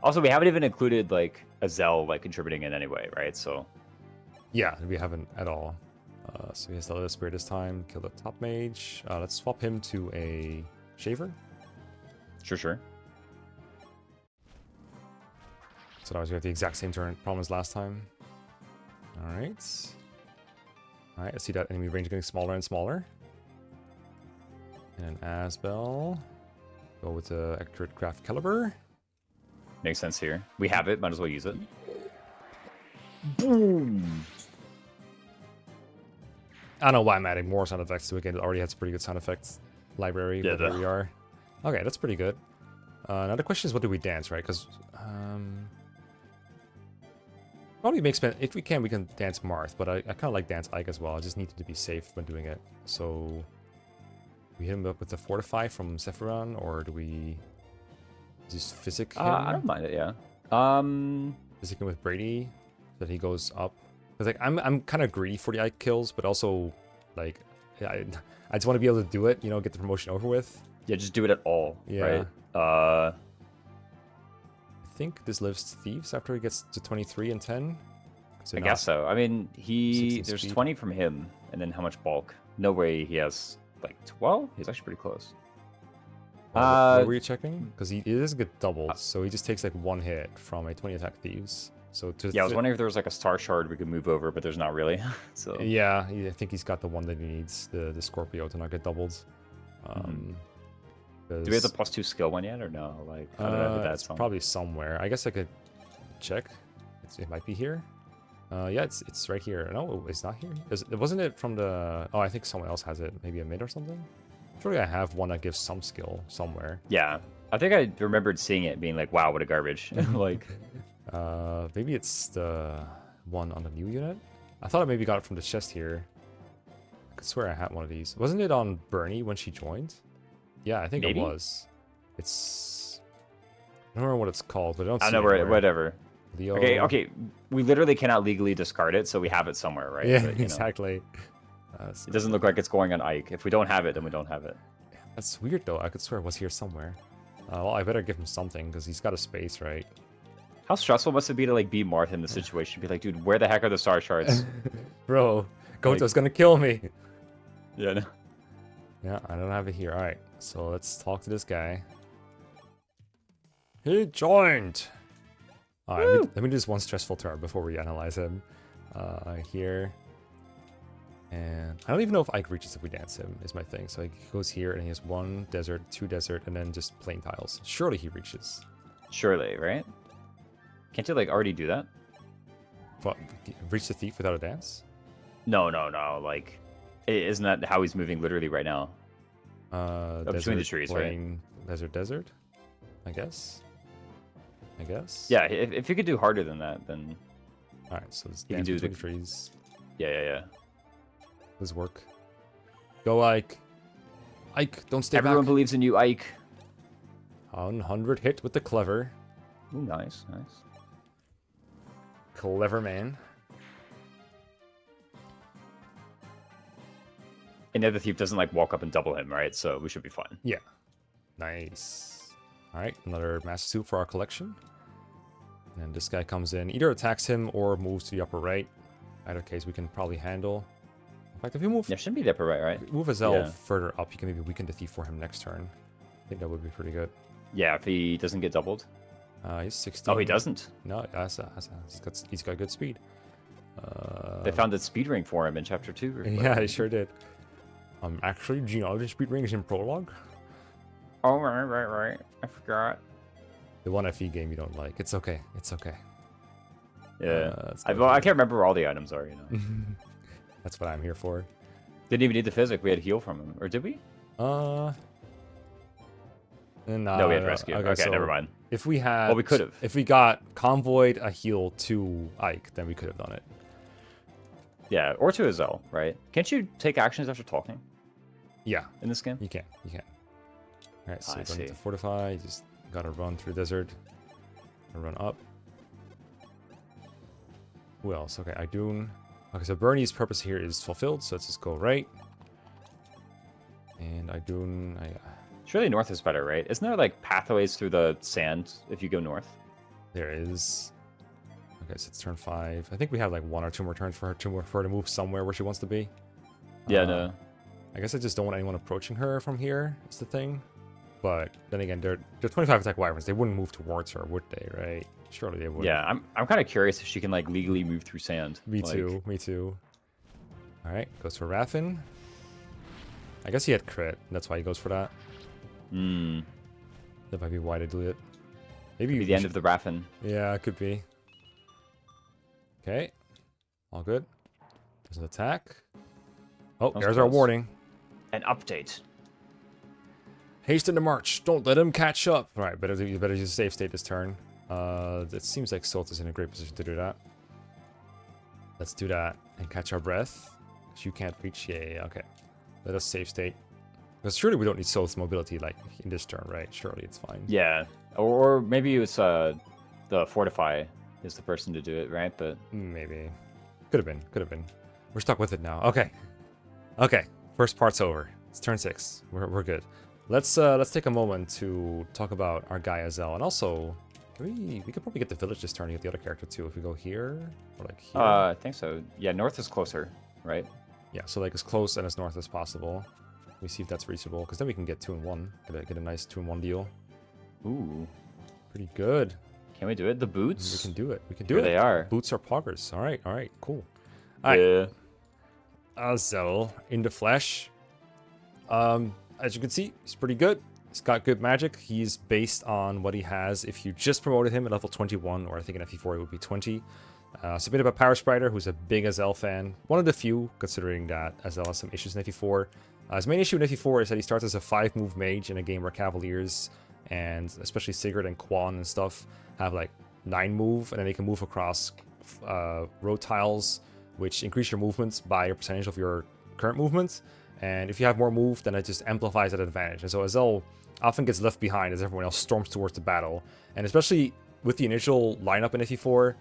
Also, we haven't even included like Etzel like contributing in any way, right? So yeah, we haven't at all. So he has the Little Spirit this time. Kill the top mage. Let's swap him to a shaver. Sure. So now he's got the exact same turn problem as last time. All right, I see that enemy range getting smaller and smaller. And Asbel. Go with the accurate craft caliber. Makes sense here. We have it. Might as well use it. Boom. I don't know why I'm adding more sound effects to a game that already has a pretty good sound effects library. Yeah, but here we are. Okay, that's pretty good. Now the question is, what do we dance, right? Because probably makes sense. If we can dance Marth, but I kind of like dance Ike as well. I just needed to be safe when doing it. So we hit him up with the Fortify from Sephiron, or do we just physic him? I don't mind it. Yeah. Physic him with Brady, so that he goes up. Because like I'm kind of greedy for the Ike kills, but also like I just want to be able to do it. You know, get the promotion over with. Yeah, just do it at all. Yeah. Right. I think this lives Thieves after he gets to 23 and 10. I guess so. I mean, there's speed. 20 from him, and then how much bulk? No way he has like 12. He's actually pretty close. What were you checking? Because he doesn't get doubled, so he just takes like one hit from a 20 attack Thieves. So yeah, I was wondering if there was like a star shard we could move over, but there's not really. So yeah, I think he's got the one that he needs, the Scorpio, to not get doubled. Do we have the +2 skill one yet, or no? Like, I don't know who that's on. Probably somewhere. I guess I could check. It might be here. Yeah, it's right here. No, it's not here. Wasn't it from the? Oh, I think someone else has it. Maybe a mid or something. Surely I have one that gives some skill somewhere. Yeah, I think I remembered seeing it, being like, "Wow, what a garbage!" Like, maybe it's the one on the new unit. I thought I maybe got it from the chest here. I could swear I had one of these. Wasn't it on Bernie when she joined? Yeah, I think maybe? it was. It's. I don't remember what it's called, but I don't. I see know it where. Whatever. Leo. Okay. We literally cannot legally discard it, so we have it somewhere, right? Yeah, but, exactly. It doesn't look like it's going on Ike. If we don't have it, then we don't have it. That's weird though. I could swear it was here somewhere. Well, I better give him something because he's got a space, right? How stressful must it be to like be Marth in the situation? Be like, dude, where the heck are the star shards? Bro, Goto's gonna kill me. Yeah. No. Yeah, I don't have it here. All right, so let's talk to this guy. He joined. All right, let me do this one stressful turn before we analyze him. Here. And I don't even know if Ike reaches if we dance him, is my thing. So he goes here and he has 1 desert, 2 desert, and then just plain tiles. Surely he reaches. Surely, right? Can't you like already do that? What, reach the thief without a dance? No. Like, isn't that how he's moving literally right now? Between the trees, plain, right? Desert, I guess. Yeah, if you could do harder than that, then. All right, so let's you dance can do between the trees. Yeah. Does work. Go, Ike. Ike, don't stay Everyone back. believes in you, Ike. 100 hit with the clever. Ooh, nice. Clever man. And the other thief doesn't like walk up and double him, right? So we should be fine. Yeah. Nice. All right, another Master Suit for our collection. And this guy comes in, either attacks him or moves to the upper right. Either case we can probably handle. In fact, if you move... Yeah, shouldn't be the upper right? Move Etzel Yeah. further up, you can maybe weaken the thief for him next turn. I think that would be pretty good. Yeah, if he doesn't get doubled. He's 16. Oh, he doesn't? No, he's got good speed. They found that speed ring for him in chapter 2. Yeah, they sure did. Actually, genealogy speed ring is in prologue. Oh, right. I forgot. The one FE game you don't like. It's okay. Yeah. I can't remember where all the items are, you know. That's what I'm here for. Didn't even need the physic. We had heal from him. Or did we? No, We had rescue. Okay, so never mind. If we had... Well, we could have. If we got convoyed a heal to Ike, then we could have done it. Yeah, or to Etzel, right? Can't you take actions after talking? Yeah. In this game? You can. Alright, so I you don't need see. to fortify. You just gotta run through the desert. And run up. Who else? Okay, Idunn. Okay, so Bernie's purpose here is fulfilled, so let's just go right. And Idunn... Surely north is better, right? Isn't there like pathways through the sand if you go north? There is. Okay, so it's turn 5. I think we have like 1 or 2 more turns for her to move somewhere where she wants to be. Yeah, no. I guess I just don't want anyone approaching her from here, is the thing. But then again, they're 25 attack wyverns. They wouldn't move towards her, would they, right? Surely they would. Yeah, I'm kind of curious if she can like legally move through sand. Me too. Alright, goes for Raffin. I guess he had crit, that's why he goes for that. That might be why they do it. Maybe Maybe the end of the Raffen. Yeah, it could be. Okay. All good. There's an attack. Oh, there's our warning. An update. Hasten to march. Don't let him catch up. All right, you better use a safe state this turn. It seems like Salt is in a great position to do that. Let's do that and catch our breath. You can't reach. Yeah, okay. Let us save state. Because surely we don't need Salt's mobility like in this turn, right? Surely it's fine. Yeah. Or maybe it's the Fortify is the person to do it, right? But maybe. Could have been. Could have been. We're stuck with it now. Okay. Okay. First part's over. It's turn 6. We're good. Let's take a moment to talk about our guy Etzel, and also we could probably get the village this turn and get the other character too if we go here or like here. I think so. Yeah, north is closer, right? Yeah, so like as close and as north as possible. Let me see if that's reachable, because then we can get 2 in 1. Get a nice 2 in 1 deal. Ooh, pretty good. Can we do it? The boots? We can do it. We can do it. They are. Boots are poggers. All right, cool. All right. Yeah. Etzel in the flesh. As you can see, he's pretty good. He's got good magic. He's based on what he has if you just promoted him at level 21, or I think in FE4 it would be 20. So a bit of a power spriter who's a big Etzel fan. One of the few, considering that Etzel has some issues in FE4. His main issue in FE4 is that he starts as a 5-move mage in a game where Cavaliers, and especially Sigurd and Quan and stuff, have like 9 move, and then they can move across road tiles, which increase your movements by a percentage of your current movement. And if you have more move, then it just amplifies that advantage. And so Etzel often gets left behind as everyone else storms towards the battle. And especially with the initial lineup in FE4,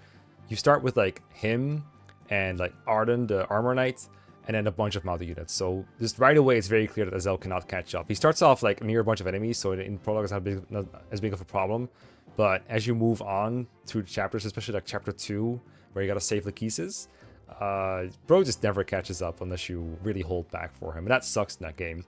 you start with like him and like Arden, the armor knight, and then a bunch of mounted units. So just right away, it's very clear that Etzel cannot catch up. He starts off like near a bunch of enemies, so in prologue it's not as big of a problem. But as you move on through chapters, especially like chapter 2, where you gotta save Lachesis, bro just never catches up unless you really hold back for him, and that sucks in that game.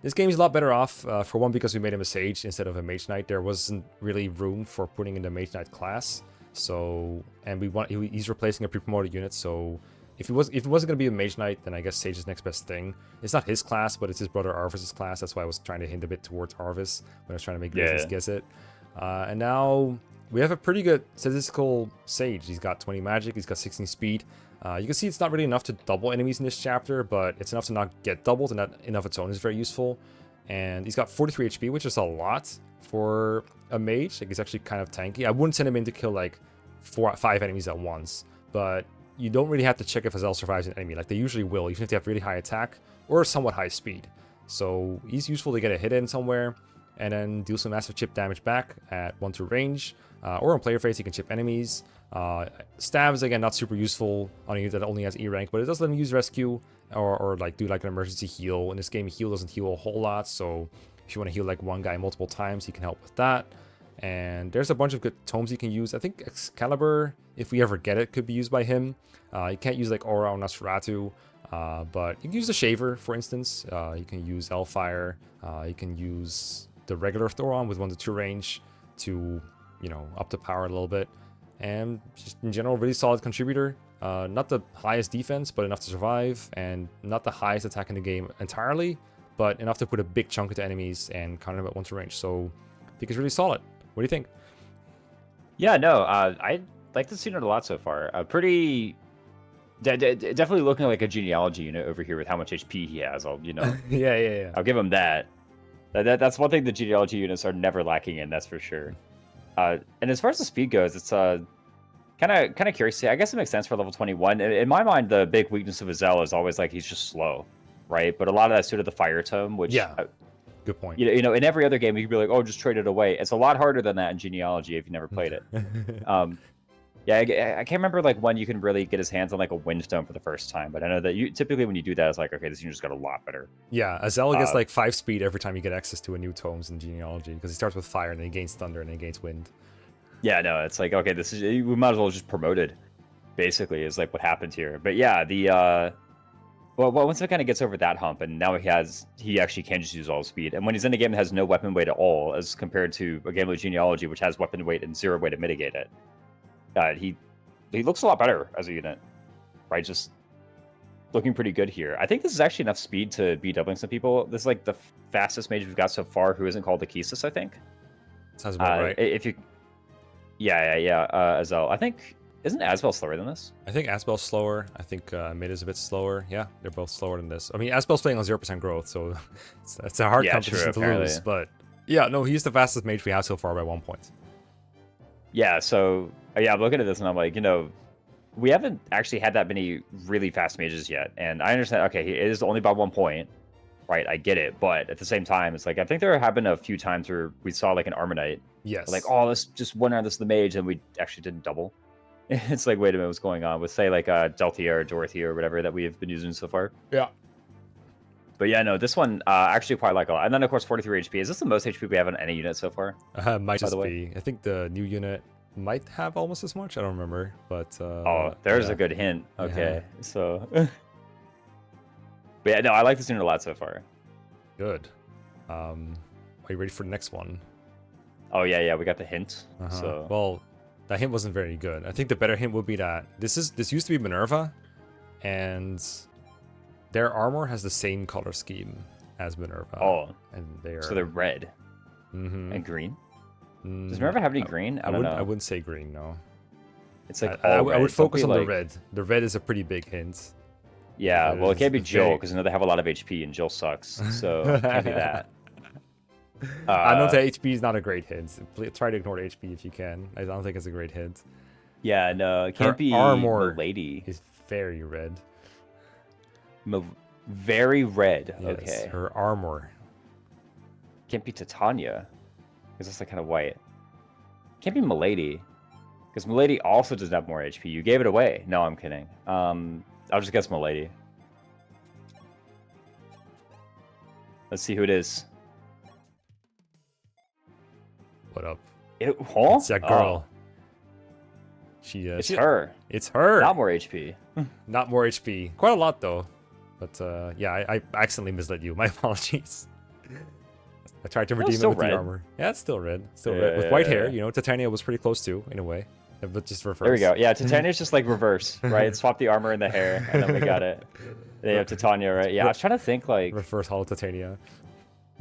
This game is a lot better off, for one, because we made him a sage instead of a mage knight. There wasn't really room for putting in the mage knight class, so, and he's replacing a pre-promoted unit, so if it wasn't going to be a mage knight, then I guess sage is next best thing. It's not his class, but it's his brother Arvis's class. That's why I was trying to hint a bit towards Arvis when I was trying to make Raisins guess it. And now we have a pretty good statistical sage. He's got 20 magic, he's got 16 speed. You can see it's not really enough to double enemies in this chapter, but it's enough to not get doubled, and that in of its own is very useful. And he's got 43 HP, which is a lot for a mage. Like, he's actually kind of tanky. I wouldn't send him in to kill like 4 or 5 enemies at once, but you don't really have to check if Etzel survives an enemy. Like, they usually will, even if they have really high attack or somewhat high speed. So he's useful to get a hit in somewhere and then deal some massive chip damage back at 1-2 range. Or on player phase, he can chip enemies. Stabs, again, not super useful on a unit that only has E rank, but it does let him use rescue or like do like an emergency heal. In this game, heal doesn't heal a whole lot, so if you want to heal like one guy multiple times, he can help with that. And there's a bunch of good tomes you can use. I think Excalibur, if we ever get it, could be used by him. You can't use like Aura or Nosferatu, but you can use the Shaver, for instance. You can use Hellfire. You can use the regular Thoron with 1-2 range to, you know, up the power a little bit. And just in general, really solid contributor. Not the highest defense, but enough to survive, and not the highest attack in the game entirely, but enough to put a big chunk into enemies and counter them at 1-2 range. So I think it's really solid. What do you think? Yeah, no, I like this unit a lot so far. Pretty, definitely looking like a genealogy unit over here with how much HP he has. I'll, you know, yeah. I'll give him that. That's one thing the genealogy units are never lacking in. That's for sure. And as far as the speed goes, it's kind of curious to see. I guess it makes sense for level 21. In my mind, the big weakness of Etzel is always like he's just slow, right? But a lot of that's due to the fire tome, which good point. You know, in every other game, you could be like, oh, just trade it away. It's a lot harder than that in genealogy if you never played it. I can't remember like when you can really get his hands on like a windstone for the first time, but I know that you typically when you do that, it's like, okay, this unit just got a lot better. Yeah, Etzel gets like 5 speed every time you get access to a new tomes in genealogy, because he starts with fire and then he gains thunder and then he gains wind. Yeah, no, it's like, okay, this is, we might as well just promote it, basically, is like what happened here. But yeah, well, once it kind of gets over that hump, and now he actually can just use all speed. And when he's in a game that has no weapon weight at all, as compared to a game like Genealogy, which has weapon weight and 0 way to mitigate it, he looks a lot better as a unit, right? Just looking pretty good here. I think this is actually enough speed to be doubling some people. This is like the fastest mage we've got so far who isn't called Lachesis, I think. Sounds about right. If you, yeah. Etzel. I think isn't Asbel slower than this? I think Asbel's slower. I think Mid is a bit slower. Yeah, they're both slower than this. I mean, Asbel's playing on 0% growth, so it's a hard competition to lose. But yeah, no, he's the fastest mage we have so far by 1 point. Yeah, so yeah, I'm looking at this and I'm like, we haven't actually had that many really fast mages yet. And I understand, okay, it is only by 1 point, right? I get it. But at the same time, it's like, I think there have been a few times where we saw like an Armor Knight. Yes. Like, oh, let's just one round this is the mage, and we actually didn't double. It's like, wait a minute, what's going on with, say, like Delthea or Dorothea or whatever that we've been using so far. Yeah. But yeah, no, this one actually quite like a lot. And then, of course, 43 HP. Is this the most HP we have on any unit so far? Might just be. I think the new unit might have almost as much. I don't remember, but oh, there's a good hint. Okay, so but yeah, no, I like this unit a lot so far. Good. Are you ready for the next one? Oh yeah, we got the hint. So well, that hint wasn't very good. I think the better hint would be that this used to be Minerva, and their armor has the same color scheme as Minerva. Oh, and they're red and green. Does Minerva have any green? I don't know. I wouldn't say green, no. It's like I would focus on the red. The red is a pretty big hint. Yeah, well, it can't be Jill because they have a lot of HP and Jill sucks, so it can't be that. I know that HP is not a great hint. Try to ignore the HP if you can. I don't think it's a great hint. Yeah, no, it can't be armor Milady. Is very red. Very red. Yes, okay. Her armor. Can't be Titania, because that's like kind of white. Can't be Milady, because Milady also doesn't have more HP. You gave it away. No, I'm kidding. I'll just guess Milady. Let's see who it is. What up? Huh? It's that girl. It's her. It's her. Not more HP. Not more HP. Quite a lot though. But yeah, I accidentally misled you. My apologies. I tried to redeem it with the armor. Yeah, it's still red. Still red. With white hair, Titania was pretty close to, in a way. But just reverse. There we go. Yeah, Titania's just like reverse, right? Swap the armor and the hair, and then we got it. They have Titania, right? Yeah, I was trying to think like reverse Hollow Titania.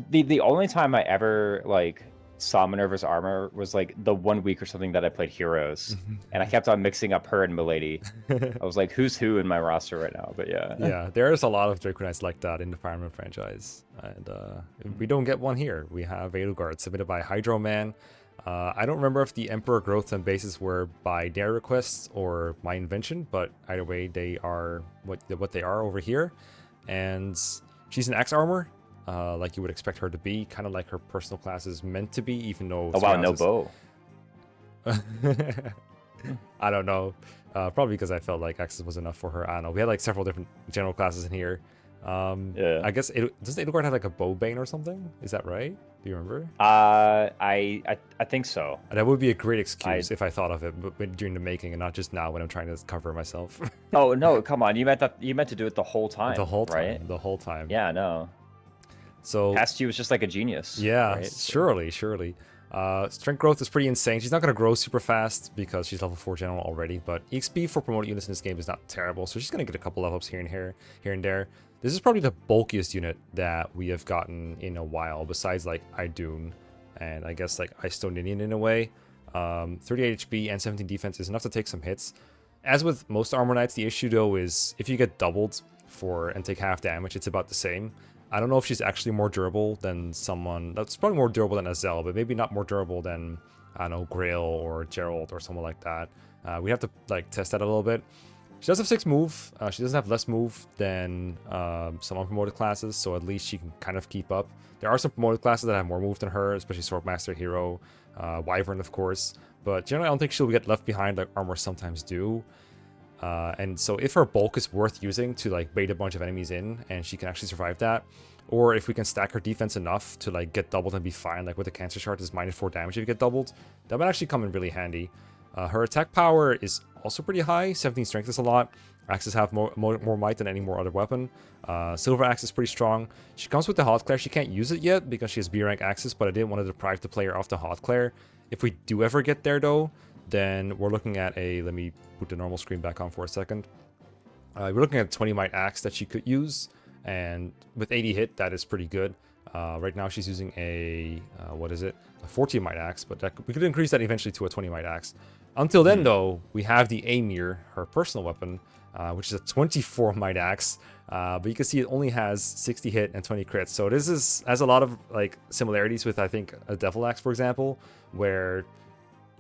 The only time I ever like saw Minerva's armor was like the 1 week or something that I played Heroes, and I kept on mixing up her and Milady. I was like, who's who in my roster right now? But yeah. Yeah, there's a lot of Draco Knights like that in the Fire Emblem franchise, and we don't get one here. We have Edelgard submitted by Hydro Man. I don't remember if the Emperor growth and bases were by their requests or my invention, but either way, they are what they are over here. And she's an Axe armor, like you would expect her to be, kind of like her personal class is meant to be, even though... Oh wow, no bow. I don't know. Probably because I felt like Axis was enough for her. I don't know. We had like several different general classes in here. Yeah. I guess does Edelgard have like a bow bane or something? Is that right? Do you remember? I think so. And that would be a great excuse if I thought of it but during the making and not just now when I'm trying to cover myself. Oh no, come on! You meant to do it the whole time. The whole time, right? The whole time. Yeah, no. So Asti was just like a genius. Yeah, right? surely. Strength growth is pretty insane. She's not going to grow super fast because she's level 4 general already, but EXP for promoted units in this game is not terrible, so she's going to get a couple level ups here and there. This is probably the bulkiest unit that we have gotten in a while, besides like Idunn and I guess like Estonian in a way. 38 HP and 17 defense is enough to take some hits. As with most Armor Knights, the issue though is if you get doubled and take half damage, it's about the same. I don't know if she's actually more durable than someone... That's probably more durable than Etzel, but maybe not more durable than, I don't know, Grail or Gerald or someone like that. We have to like test that a little bit. She does have 6 move. She doesn't have less move than some unpromoted classes, so at least she can kind of keep up. There are some promoted classes that have more move than her, especially Swordmaster, Hero, Wyvern, of course. But generally, I don't think she'll get left behind like Armor sometimes do. And so if her bulk is worth using to like bait a bunch of enemies in and she can actually survive that, or if we can stack her defense enough to like get doubled and be fine, like with the Cancer Shard is -4 damage if you get doubled, that might actually come in really handy. Her attack power is also pretty high. 17 strength is a lot. Axes have more might than any more other weapon. Silver Axe is pretty strong. She comes with the Hot Claire. She can't use it yet because she has B rank axes, but I didn't want to deprive the player of the Hot Claire. If we do ever get there though, then we're looking at let me put the normal screen back on for a second. We're looking at a 20 might axe that she could use, and with 80 hit, that is pretty good. Right now she's using a, what is it? A 14 might axe, but we could increase that eventually to a 20 might axe. Until then, though, we have the Amir, her personal weapon, which is a 24 might axe. But you can see it only has 60 hit and 20 crits. So this has a lot of like similarities with, I think, a Devil Axe, for example, where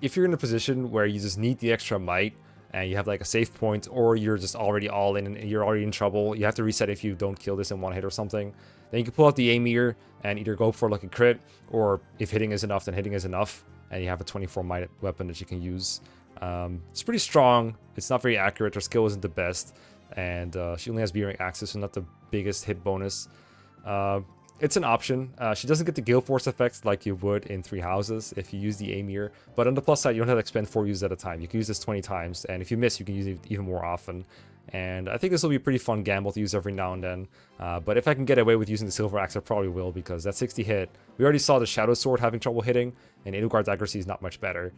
if you're in a position where you just need the extra might and you have like a save point, or you're just already all in and you're already in trouble, you have to reset if you don't kill this in one hit or something, then you can pull out the Amir and either go for like a crit, or if hitting is enough, then hitting is enough, and you have a 24 might weapon that you can use. It's pretty strong. It's not very accurate. Her skill isn't the best, and she only has B rank axes, so not the biggest hit bonus. It's an option. She doesn't get the Gale Force effects like you would in Three Houses if you use the Amir, but on the plus side, you don't have to expend 4 uses at a time. You can use this 20 times, and if you miss, you can use it even more often. And I think this will be a pretty fun gamble to use every now and then. But if I can get away with using the Silver Axe, I probably will, because that 60 hit, we already saw the Shadow Sword having trouble hitting, and Edelgard's accuracy is not much better.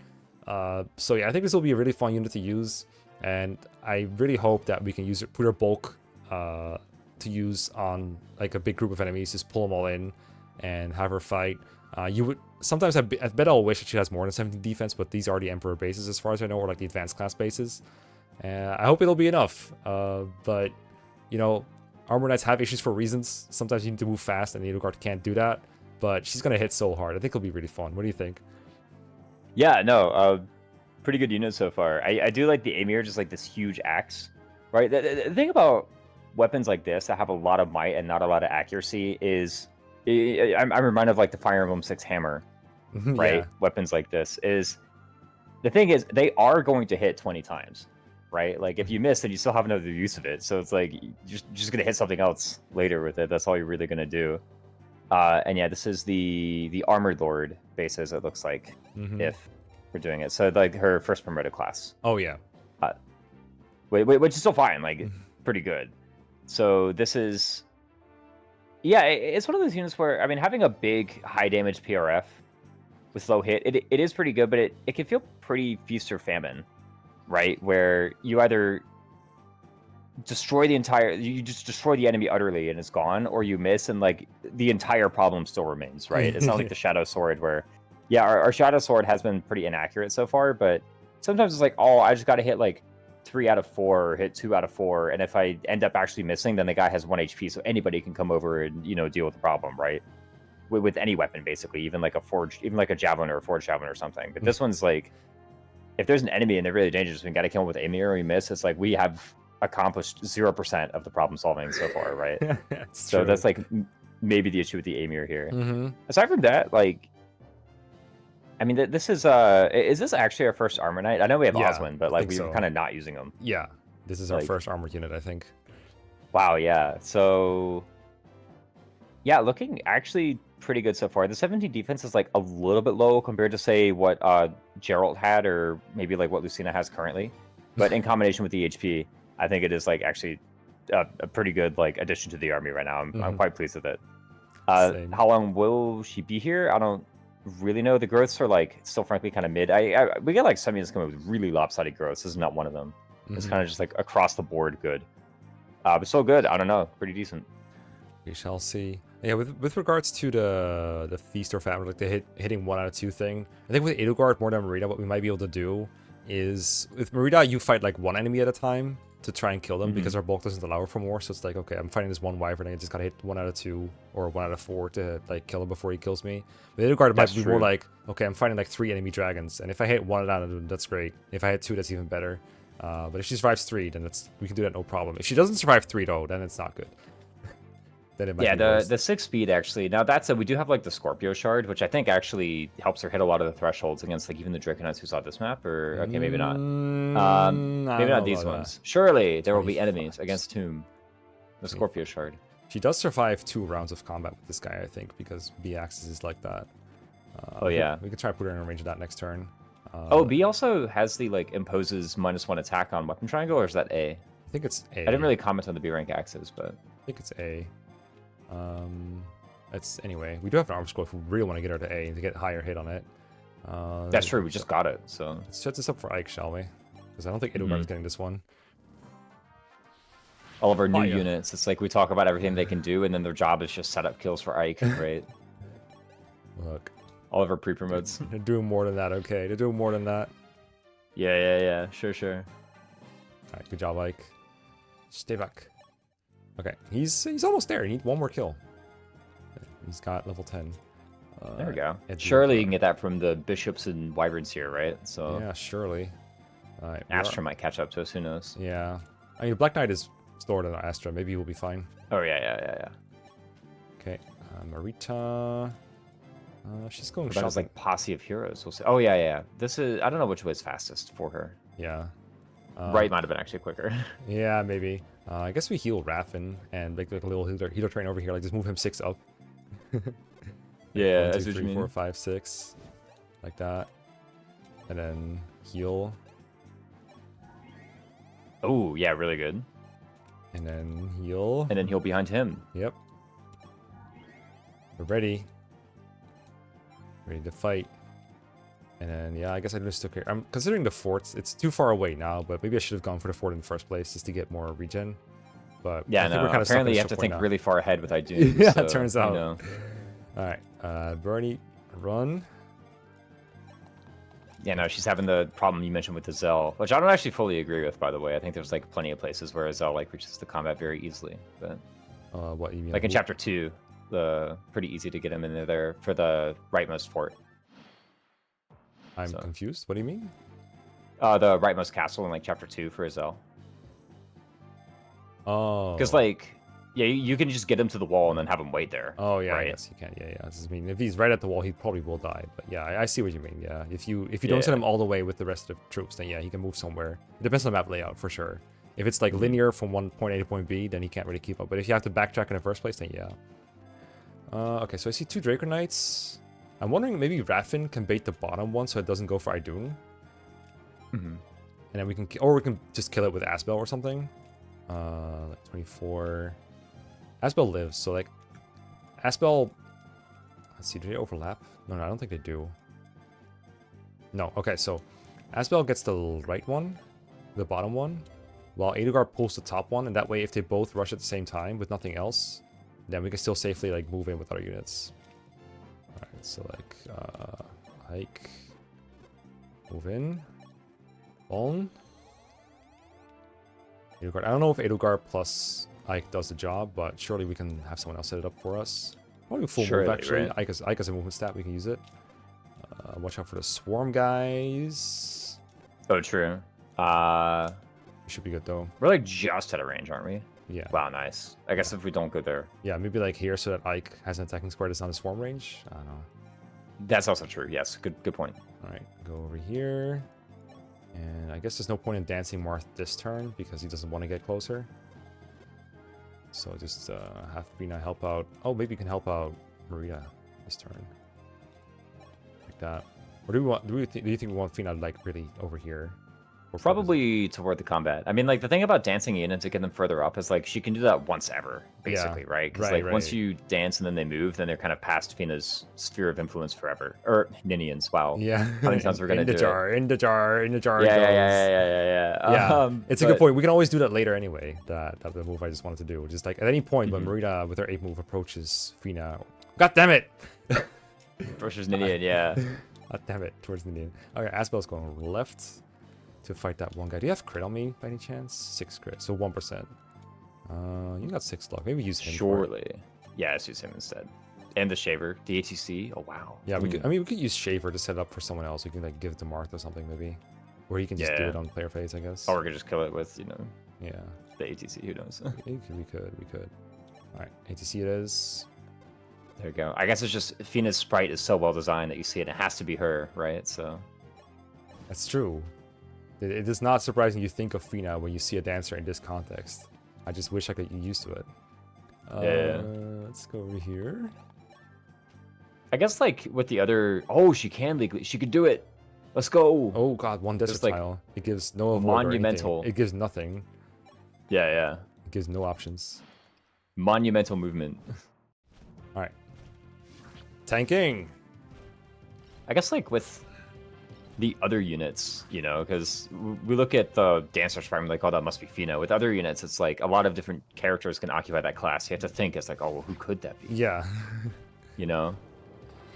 So yeah, I think this will be a really fun unit to use, and I really hope that we can use it, put her bulk to use on like a big group of enemies, just pull them all in and have her fight. You would sometimes, I bet I'll wish that she has more than 17 defense, but these are the Emperor bases as far as I know, or like the advanced class bases. I hope it'll be enough, but you know, Armor Knights have issues for reasons. Sometimes you need to move fast, and Edelgard can't do that, but she's gonna hit so hard. I think it'll be really fun. What do you think? Yeah, no, pretty good unit so far. I do like the Amir, just like this huge axe, right? The thing about weapons like this that have a lot of might and not a lot of accuracy is, I'm reminded of like the Fire Emblem 6 hammer, right? Yeah. Weapons like this is, the thing is, they are going to hit 20 times, right? Like if you miss, then you still have another use of it. So it's like, you're just gonna hit something else later with it. That's all you're really gonna do. And yeah, this is the Armored Lord bases, it looks like, if we're doing it. So like her first promoted class. Oh yeah. Which is still fine, like pretty good. So this is, yeah, it's one of those units where, I mean, having a big high damage PRF with low hit, it is pretty good, but it can feel pretty feast or famine, right? Where you either destroy you just destroy the enemy utterly and it's gone, or you miss and like the entire problem still remains, right? It's not like the Shadow Sword where, yeah, our Shadow Sword has been pretty inaccurate so far, but sometimes it's like, oh, I just got to hit like 3 out of 4 or hit 2 out of 4, and if I end up actually missing, then the guy has 1 HP, so anybody can come over and, you know, deal with the problem, right? With any weapon, basically, even like a javelin or a forged javelin or something. But this one's like, if there's an enemy and they're really dangerous, we got to kill them with Amir or we miss, it's like we have accomplished 0% of the problem solving so far, right? So true. That's like maybe the issue with the Amir here. Aside from that, like, I mean, this is this actually our first Armor Knight? I know we have Oswin, but like we were kind of not using them. Yeah, this is our first armored unit, I think. Wow, yeah. So, yeah, looking actually pretty good so far. The 17 defense is like a little bit low compared to say what Geralt had, or maybe like what Lucina has currently. But in combination with the HP, I think it is like actually a pretty good like addition to the army right now. I'm quite pleased with it. How long will she be here? I don't really know. The growths are like still frankly kind of mid. We get like some units coming with really lopsided growths. This is not one of them. It's kind of just like across the board good. But still good. I don't know. Pretty decent. We shall see. Yeah, with regards to the feast or famine, like the hitting 1 out of 2 thing, I think with Edelgard more than Mareeta, what we might be able to do is with Mareeta, you fight like 1 enemy at a time to try and kill them because our bulk doesn't allow her for more. So it's like, okay, I'm fighting this 1 wyvern, I just gotta hit 1 out of 2 or 1 out of 4 to like kill him before he kills me. With Edelgard, it might be more like, okay, I'm fighting like 3 enemy dragons, and if I hit 1 out of them, that's great. If I hit 2, that's even better. But if she survives 3, then we can do that no problem. If she doesn't survive 3 though, then it's not good. Then it might be worse. The 6 speed actually. Now that said, we do have like the Scorpio Shard, which I think actually helps her hit a lot of the thresholds against like even the Draconauts who saw this map. Or okay, maybe not. Maybe not these ones. Surely there will be enemies against whom the Scorpio Shard. She does survive 2 rounds of combat with this guy, I think, because B axis is like that. We could try to put her in range of that next turn. B also has the like imposes -1 attack on weapon triangle, or is that A? I think it's A. I didn't really comment on the B rank axes, but I think it's A. Anyway, we do have an arm scroll if we really want to get her to A and to get higher hit on it. That's true. We just got it, so let's set this up for Ike, shall we? Because I don't think Edelgard is getting this one. All of our new Fire. units, it's like we talk about everything they can do, and then their job is just set up kills for Ike, right? Look, All of our pre-promotes. they're doing more than that. Okay, they're doing more than that. Yeah. Sure. All right, good job, Ike. Stay back. Okay, he's almost there. He needs one more kill. He's got level 10. There we go. Edge Surely you Lord. can get that from the bishops and wyverns here, right? So Yeah, surely. All right, Astra might catch up to us. Who knows? Yeah, I mean, Black Knight is slower than Astra. Maybe he'll be fine. Oh yeah. Okay, Mareeta. She's going That was shopping. like posse of heroes. We'll say. Oh yeah. This is. I don't know which way is fastest for her. Yeah. Right might have been actually quicker. Yeah, maybe. I guess we heal Raffin and like a little healer train over here. Like just move him 6 up. Yeah, 1, 2, that's what you 3, mean. 4, 5, 6, like that, and then heal, Oh yeah, really good. and then heal. And then he'll behind him. Yep. We're ready. Ready to fight. And then yeah, I guess I just took care. I'm considering the forts. It's too far away now, but maybe I should have gone for the fort in the first place just to get more regen. But Yeah, I think no. we're kinda stuck Apparently, at you a have to point think now. really far ahead with Idunn. Yeah, so, it turns you out. know. All right, Bernie, run. Yeah, no, she's having the problem you mentioned with the Zell, which I don't actually fully agree with, by the way. I think there's like plenty of places where a Zell like reaches the combat very easily, but What you mean? like in chapter 2, pretty easy to get him in there for the rightmost fort. I'm so. confused. What do you mean? The rightmost castle in like chapter 2 for a Zell. Oh. Because like, yeah, you can just get him to the wall and then have him wait there. Oh yeah, I right? guess you can. Yeah. I mean, if he's right at the wall, he probably will die. But yeah, I see what you mean. Yeah, if you don't send him all the way with the rest of the troops, then yeah, he can move somewhere. It depends on the map layout for sure. If it's like linear from one point A to point B, then he can't really keep up. But if you have to backtrack in the first place, then yeah. Okay, so I see 2 Draco Knights. I'm wondering maybe Raffin can bait the bottom one so it doesn't go for Idunn. And then we can just kill it with Asbel or something. Like 24. Asbel lives, so like Asbel. Let's see, do they overlap? No, I don't think they do. No, okay, so Asbel gets the right one, the bottom one, while Edogar pulls the top one, and that way if they both rush at the same time with nothing else, then we can still safely like move in with our units. Alright, so like Ike, move in. On. Edogar. I don't know if Edogar plus Ike does the job, but surely we can have someone else set it up for us. Probably full Surely, move actually. right? Ike has a movement stat, we can use it. Watch out for the swarm guys. Oh, true. We should be good though. We're like just out of range, aren't we? Yeah. Wow, nice. I guess if we don't go there. Yeah, maybe like here so that Ike has an attacking square that's not a swarm range. I don't know. That's also true. Yes, good point. Alright, go over here. And I guess there's no point in dancing Marth this turn because he doesn't want to get closer. So just have Rina help out. Oh, maybe you can help out Mareeta this turn. Like that. Or do we want? Do you think we want Fina like really over here? Or Probably toward the combat. I mean, like the thing about dancing in and to get them further up is like she can do that once ever, basically, right? Because like once you dance and then they move, then they're kind of past Fina's sphere of influence forever. Or Ninian's. Wow. Yeah. How many times we're gonna do in the jar, it? in the jar, in the jar. Yeah. Yeah, it's a good point. We can always do that later anyway. That the move I just wanted to do. Just like at any point when Mareeta with her 8 move approaches Fina. God damn it! Versus Ninian, yeah. God damn it! Towards Ninian. Okay, Asbel's going left to fight that one guy. Do you have crit on me by any chance? 6 crit, so 1%. You got 6 luck. Maybe use him. Surely. Yeah, let's use him instead. And the Shaver, the ATC. Oh wow. Yeah, we could. I mean, we could use Shaver to set up for someone else. We can like give it to Marth or something maybe, or he can just do it on player phase, I guess. Or we could just kill it with Yeah. the ATC. Who knows? We could. All right, ATC it is. There we go. I guess it's just Fina's sprite is so well designed that you see it. It has to be her, right? So. That's true. It is not surprising you think of Fina when you see a dancer in this context. I just wish I could get used to it. Yeah. Let's go over here. I guess like with the other. Oh, she can legally. She could do it. Let's go. Oh god, one desert like tile. It gives no avoid or anything. monumental. It gives nothing. Yeah. It gives no options. Monumental movement. All right. Tanking. I guess like with the other units, you know, because we look at the Dancer Sprite, like, oh, that must be Fina. With other units, it's like a lot of different characters can occupy that class. You have to think, it's like, oh, well, who could that be? Yeah. You know?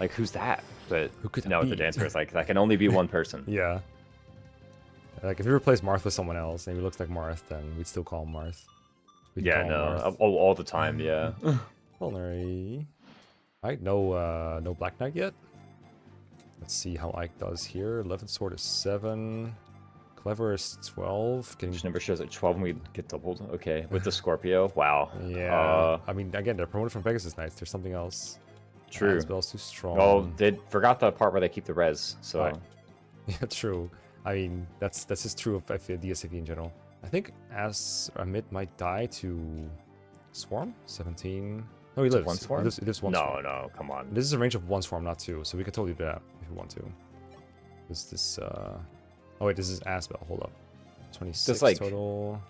Like, who's that? But Who could that no, be? the Dancer is like, that can only be one person. Yeah. Like, if you replace Marth with someone else and he looks like Marth, then we'd still call him Marth. We'd Yeah, call him no. Marth. All the time, yeah. Culinary. Alright, no Black Knight yet. Let's see how Ike does here. 11 sword is 7. Clever is 12. Getting... Which number shows at 12 when we get doubled. Okay, with the Scorpio. Wow. Yeah. I mean, again, they're promoted from Pegasus Knights. There's something else. True. Spell's too strong. Oh, they forgot the part where they keep the res, so... Right. Yeah, true. I mean, that's just true of DSAV in general. I think as Amit might die to Swarm? 17. No, he lives. One Swarm? He lives one Swarm. No, come on. This is a range of 1 Swarm, not 2, so we could totally do that if we want to. This oh wait, this is Asbel. Hold up. 26 like, total.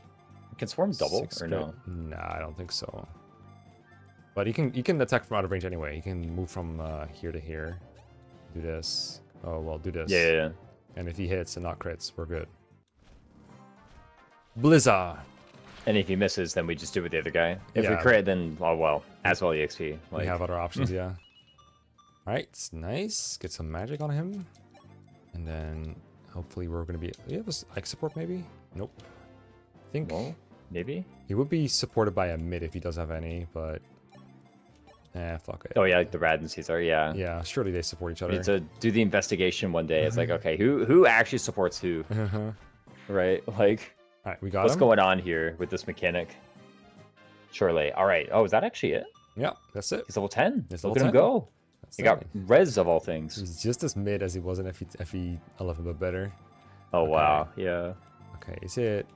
Can Swarm double, 6 or crit. no? Nah, I don't think so. But you can attack from out of range anyway. You can move from here to here. Do this. Oh, well, do this. Yeah. And if he hits and not crits, we're good. Blizzard. And if he misses, then we just do with the other guy. If we Yeah. crit, then, oh well, as well EXP. Like, We have other options, yeah. Alright, it's nice. Get some magic on him. And then hopefully we're going to be... Do you have a Ike support maybe? Nope. I think well, maybe? he would be supported by a mid if he does have any, but... fuck it. Oh yeah, like the Radd and Caesar, yeah. Yeah, surely they support each We other. need to do the investigation one day. It's like, okay, who actually supports who? Uh-huh. Right? Like, Alright, we got what's him. going on here with this mechanic? Surely. Alright. Oh, is that actually it? Yeah, that's it. He's level 10. He's Look level at him 10. go. That's He got it. res of all things. He's just as mid as he was in FE 11, but better. Oh, Okay. wow. Yeah. Okay, is it...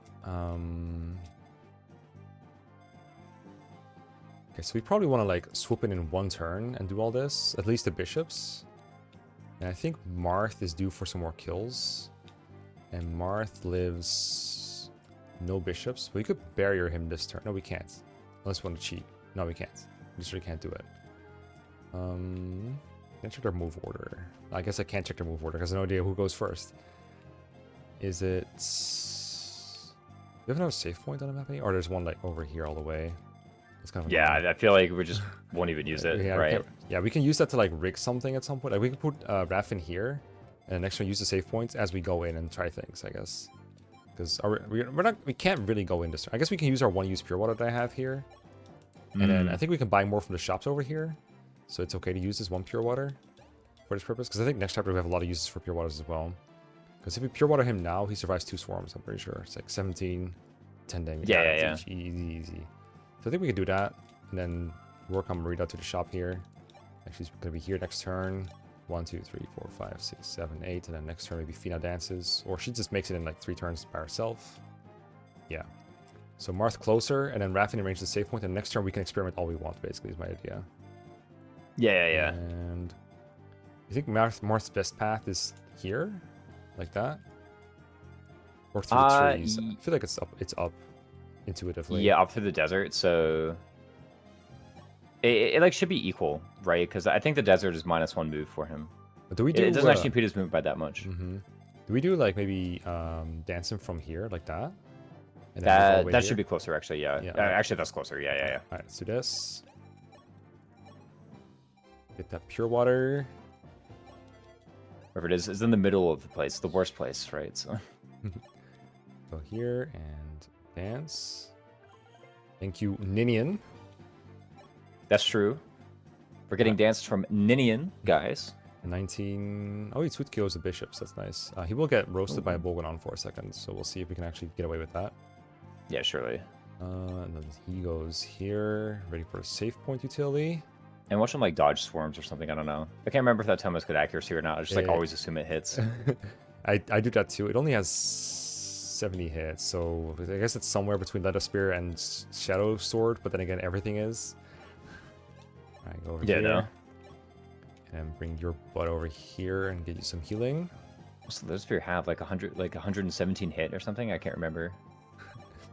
Okay, so we probably want to like swoop in one turn and do all this, at least the bishops. And I think Marth is due for some more kills. And Marth lives no bishops. We could barrier him this turn. No, we can't. Unless we want to cheat. No, we can't. We just really can't do it. Can't check their move order. I guess I can't check their move order because I have no idea who goes first. Is it... Do we have another save point on the map? Or there's one like over here all the way. It's kind of Yeah, annoying. I feel like we just won't even use it, Yeah, right? we can use that to like rig something at some point. Like we can put Raph in here, and next turn use the save points as we go in and try things, I guess. Because we can't really go in this turn. I guess we can use our one use pure water that I have here, and then I think we can buy more from the shops over here. So it's okay to use this one pure water for this purpose. Because I think next chapter we have a lot of uses for pure waters as well. Because if we pure water him now, he survives 2 swarms. I'm pretty sure it's like 17, 10 damage. Yeah. Easy. So I think we could do that, and then work on Mareeta to the shop here. Actually, she's gonna be here next turn. 1, 2, 3, 4, 5, 6, 7, 8, and then next turn maybe Fina dances, or she just makes it in like 3 turns by herself. Yeah. So Marth closer, and then Raffin arrange the save point, and next turn we can experiment all we want. Basically, is my idea. Yeah. And you think Marth's best path is here, like that, or through the trees? I feel like it's up. It's up. Intuitively. Yeah, up through the desert, so it like should be equal, right? Because I think the desert is -1 move for him. But do we do? It doesn't actually impede his movement by that much. Do we do like maybe dancing from here like that? And then move all the way That here? should be closer, actually. Yeah. Yeah. Actually, that's closer. Yeah. All right, let's do this. Get that pure water. Wherever it is, it's in the middle of the place, the worst place, right? So Go here and dance. Thank you, Ninian. that's true. We're getting danced from Ninian, guys. 19. Oh, he sweet kills the bishops. That's nice. He will get roasted by a Bolganon for a second, so we'll see if we can actually get away with that. Yeah, surely. And then he goes here, ready for a save point utility. And watch him like dodge swarms or something. I don't know. I can't remember if that time was good accuracy or not. I just like Yeah. always assume it hits. I do that too. It only has 70 hits, so I guess it's somewhere between Leather Spear and Shadow Sword, but then again, everything is. Alright, go over Yeah, here. no. And bring your butt over here and get you some healing. So those Spear have like 117 hit or something. I can't remember.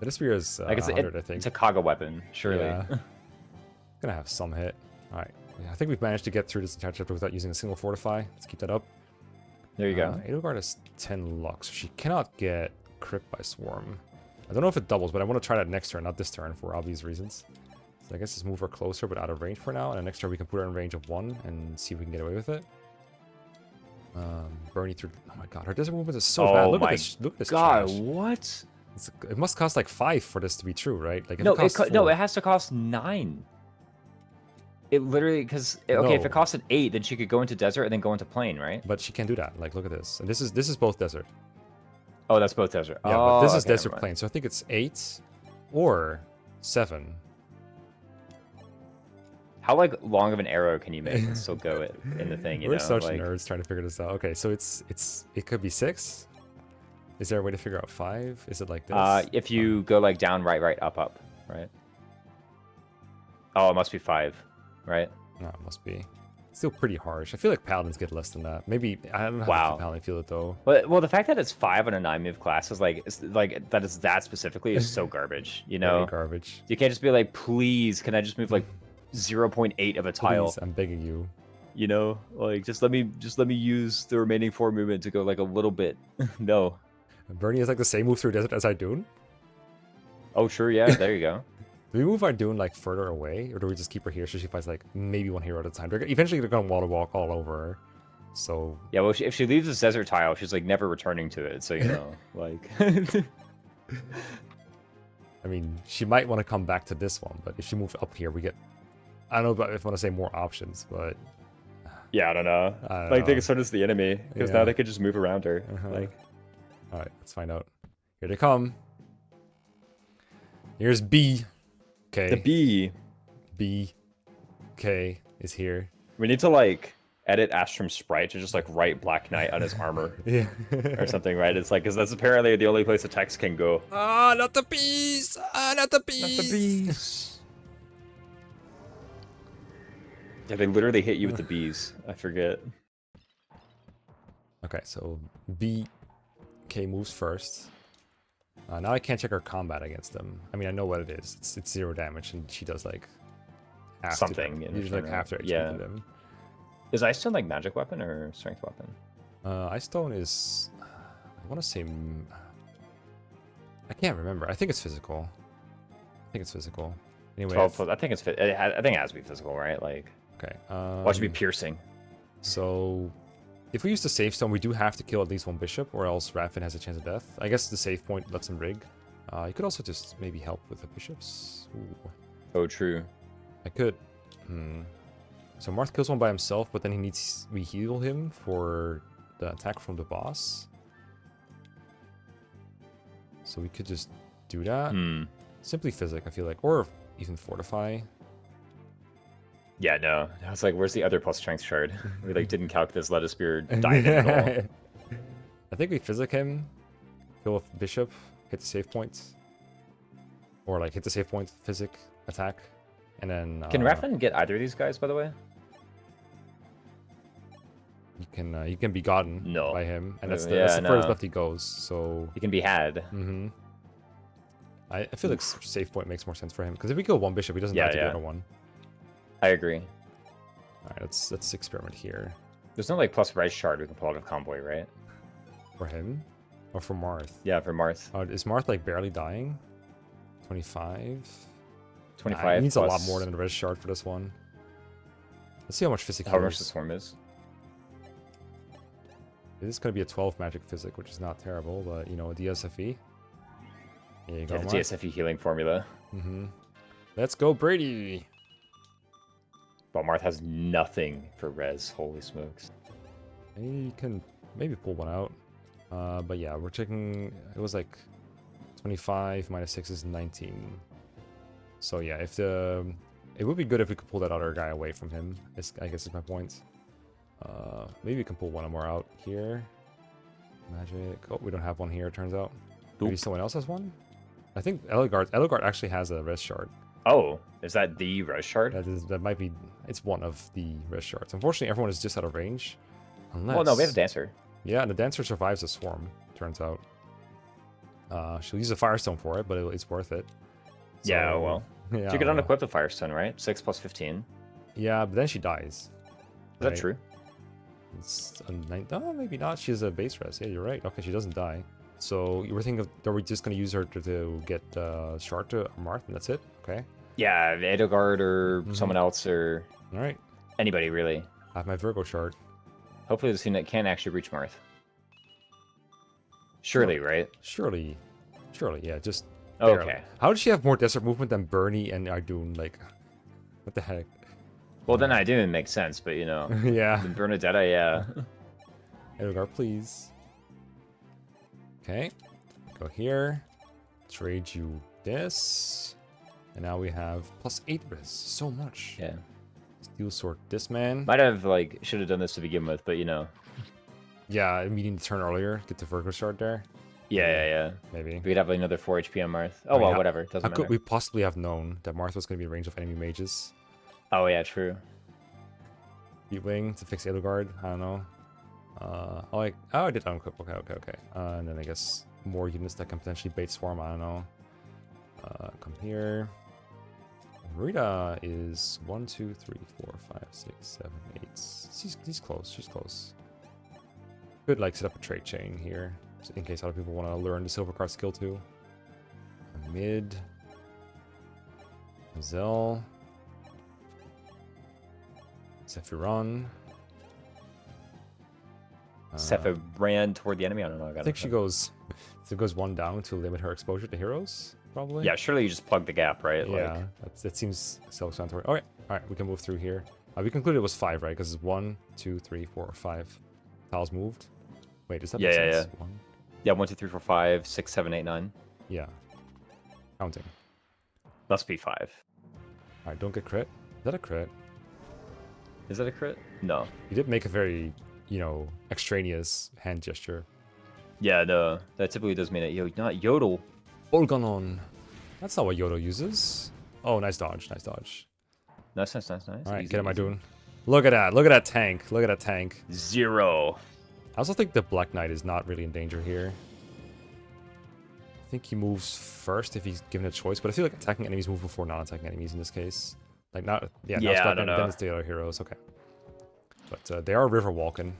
Leather Spear is Like 100, I think. It's a Kaga weapon, surely. Yeah. Gonna have some hit. Alright. Yeah, I think we've managed to get through this entire chapter without using a single fortify. Let's keep that up. There you go. Edelgard has 10 luck, so she cannot get crit by Swarm. I don't know if it doubles, but I want to try that next turn, not this turn, for obvious reasons. So I guess just move her closer, but out of range for now. And then next turn we can put her in range of 1 and see if we can get away with it. Bernie through. Oh my god, her desert movement is so bad. Look at this. Look at this. God, trash. what? It must cost like 5 for this to be true, right? Like if No, it costs no, 4, it has to cost 9. It literally because okay, if No. it costed 8, then she could go into desert and then go into plain, right? but she can't do that. Like look at this. And this is both desert. Oh, that's both desert. Yeah, oh, but this is okay, desert never mind. plain. So I think it's 8 or 7. How like long of an arrow can you make and still go it in the thing? You We're know, such like, nerds trying to figure this out. Okay, so it could be 6. Is there a way to figure out 5? Is it like this? if you go like down, right, up, right? Oh, it must be 5, right? No, it must be. It's still pretty harsh. I feel like paladins get less than that. Maybe I don't know how Wow. the paladin feel it though. Well, the fact that it's 5 on a 9 move class is like, that is that specifically is so garbage. You Very know, garbage. you can't just be like, please, can I just move like 0.8 of a tile? Please, I'm begging you. You know, like just let me use the remaining 4 movement to go like a little bit. No. Bernie has like the same move through desert as Idunn. Oh, sure, yeah, there you go. Do we move Idunn like further away, or do we just keep her here so she fights like maybe 1 hero at a time? Eventually they're gonna wall to walk all over her. So Yeah, well, if she leaves this desert tile, she's like never returning to it. So you know, like. I mean, she might want to come back to this one, but if she moves up here, we get. I don't know about if I want to say more options, but Yeah, I don't know. I don't Like, know. so does the enemy, because Yeah. now they could just move around her. Uh-huh. Like, all right, let's find out. Here they come. Here's B. Okay. the bee. B. K is here. We need to like edit Astrom's sprite to just like write Black Knight on his armor Yeah. or something, right? It's like, because that's apparently the only place the text can go. Ah, not the bees! Ah, not the bees! Not the bees. Yeah, they literally hit you with the bees. I forget. Okay, so B. K moves first. Now I can't check her combat against them. I mean, I know what it is. It's 0 damage, and she does like half to Something them. in Usually like return, half their HP yeah. to them. Is Ice Stone like magic weapon or strength weapon? Ice Stone is. I want to say. I can't remember. I think it's physical. I think it's physical. Anyway. 12 plus. I think it's. I think it has to be physical, right? Like, Okay. watch it be piercing. So, if we use the save stone, we do have to kill at least 1 bishop, or else Raffin has a chance of death. I guess the save point lets him rig. You could also just maybe help with the bishops. Ooh. Oh, true. I could. So Marth kills 1 by himself, but then he needs we heal him for the attack from the boss. So we could just do that. Simply physic, I feel like, or even fortify. Yeah, no. I was like, where's the other plus strength shard? We like didn't calc this lettuce spear died at all. I think we physic him, kill with bishop, hit the save point, or like hit the save point, physic, attack, and then. Can Raffin get either of these guys, by the way? You can be gotten No. by him, and that's the, Yeah, that's the furthest no. left he goes. So. He can be had. Mm-hmm. I feel like save point makes more sense for him because if we kill 1 bishop, he doesn't Yeah, have to yeah. get a 1. I agree. All right, let's experiment here There's no like plus res shard we can pull out of convoy, right? for him or for Marth. Yeah, for Marth. Is Marth like barely dying? 25. 25. He needs a lot plus more than the red shard for this one. Let's see how much physic. How much the swarm is. This is going to be a 12 magic physic, which is not terrible, but you know, a DSFE. There you go, Yeah, the Marth. DSFE healing formula. Let's go, Brady. But Marth has nothing for res. Holy smokes. You can maybe pull 1 out. But yeah, we're checking. It was like 25 minus 6 is 19. So yeah, if the it would be good if we could pull that other guy away from him. I guess is my point. Maybe we can pull 1 more out here. Magic. Oh, we don't have 1 here. It turns out. Maybe someone else has 1. I think Edelgard actually has a res shard. Oh, is that the res shard? That might be. It's one of the res shards. Unfortunately, everyone is just out of range. Unless. Well, no, we have a dancer. Yeah, and the dancer survives the swarm. Turns out. She'll use a firestone for it, but it's worth it. Yeah, So, well. Yeah, She could well. unequip the Firestone, right? 6 plus 15. Yeah, but then she dies. Is that right? true? It's a 9. Oh, maybe not. She has a base res. Yeah, you're right. Okay, she doesn't die. So you were thinking of, are we just going to use her to get Shard to Marth, and that's it? Okay. Yeah, Edelgard or someone else or All right. anybody really. I have my Virgo Shard. Hopefully this unit can actually reach Marth. Surely, right? Surely, yeah. Just Okay. barely. How does she have more desert movement than Bernie and Idunn? Like, what the heck? Well, then I didn't make sense, but you know, Yeah. the Bernadetta, yeah. Edgar, please. Okay. Go here. Trade you this. And now we have +8 res. So much. Yeah. Steel sword this man. Might have like should have done this to begin with, but you know. Yeah, meeting the turn earlier. Get the Virgo Shard there. Yeah. Maybe. We could have like another 4 HP on Marth. Oh well, whatever. Doesn't How matter. could we possibly have known that Marth was going to be in range of enemy mages? Oh yeah, true. Beat Wing to fix Edelgard. I don't know. Oh, I did unequip. Okay. And then I guess more units that can potentially bait Swarm. I don't know. Come here. Mareeta is 1, 2, 3, 4, 5, 6, 7, 8. She's close. She's close. Could like set up a trade chain here, in case other people want to learn the silver card skill too. Mid. Etzel. Sephiron. Sepha ran toward the enemy. I don't know. I think she goes. It goes 1 down to limit her exposure to heroes. Probably. Yeah, surely you just plug the gap, right? Yeah, that seems self-explanatory. All right, we can move through here. We concluded it was 5, right? Because it's 1, 2, 3, 4, 5 tiles moved. Wait, does that make sense? Yeah. 1? Yeah, 1, 2, 3, 4, 5, 6, 7, 8, 9. Yeah. Counting. Must be 5. All right, don't get crit. Is that a crit? Is that a crit? No. You did make a very, extraneous hand gesture. Yeah, no. That typically does mean it. Not yodel. Organon. That's not what Yodo uses. Oh, nice dodge. Nice. All right, get him, Idunn. Look at that. Look at that tank. 0. I also think the Black Knight is not really in danger here. I think he moves first if he's given a choice, but I feel like attacking enemies move before non-attacking enemies in this case. Like not, yeah, now it's I Black don't Knight, know. then it's the other heroes. Okay, but they are river walking.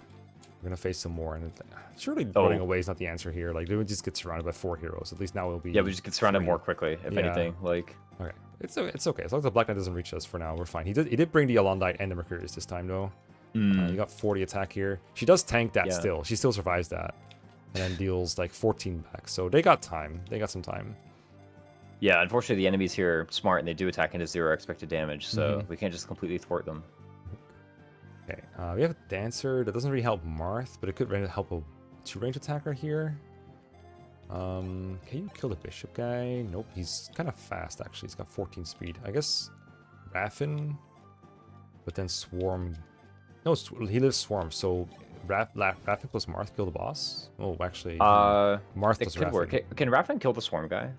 We're gonna face some more, and surely running away is not the answer here. Like they would just get surrounded by 4 heroes. At least now we'll be. Yeah, we just get surrounded 3. more quickly, if anything. Like. Okay, it's okay as long as the Black Knight doesn't reach us for now. We're fine. He did bring the Alondite and the Mercurius this time though. You got 40 attack here. She does tank that still. She still survives that, and then deals like 14 back. So they got time. They got some time. Yeah, unfortunately, the enemies here are smart and they do attack into 0 expected damage, so we can't just completely thwart them. Okay, we have a Dancer. That doesn't really help Marth, but it could help a 2-range attacker here. Can you kill the Bishop guy? Nope, he's kind of fast actually. He's got 14 speed. I guess Raffin, but then Swarm. No, he lives Swarm, so Raffin plus Marth kill the boss? Oh, actually, Marth It plus could work. Raffin. Can Raffin kill the Swarm guy?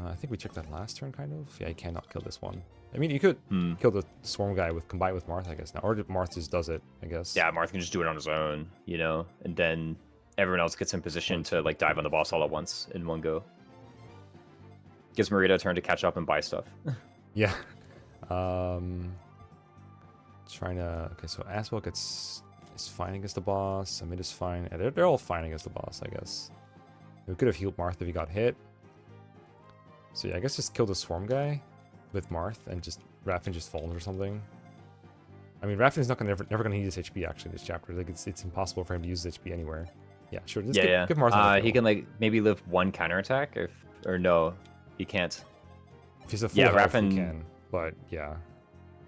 I think we checked that last turn, kind of. Yeah, you cannot kill this one. I mean, you could kill the Swarm guy combined with Marth, I guess, now. Or Marth just does it, I guess. Yeah, Marth can just do it on his own, and then everyone else gets in position to like dive on the boss all at once in one go. Gives Mareeta a turn to catch up and buy stuff. Yeah. Trying to... Okay, so Aswell is fine against the boss. Samid is fine. Yeah, they're all fine against the boss, I guess. We could have healed Marth if he got hit. So yeah, I guess just kill the Swarm guy with Marth and just Raffin just falls or something. I mean, Raffin is never gonna need his HP actually in this chapter. Like it's impossible for him to use his HP anywhere. Yeah, sure. Just give Marth another he kill. can like maybe live 1 counterattack or no, he can't. If he's a full health, Raffin he can. But yeah,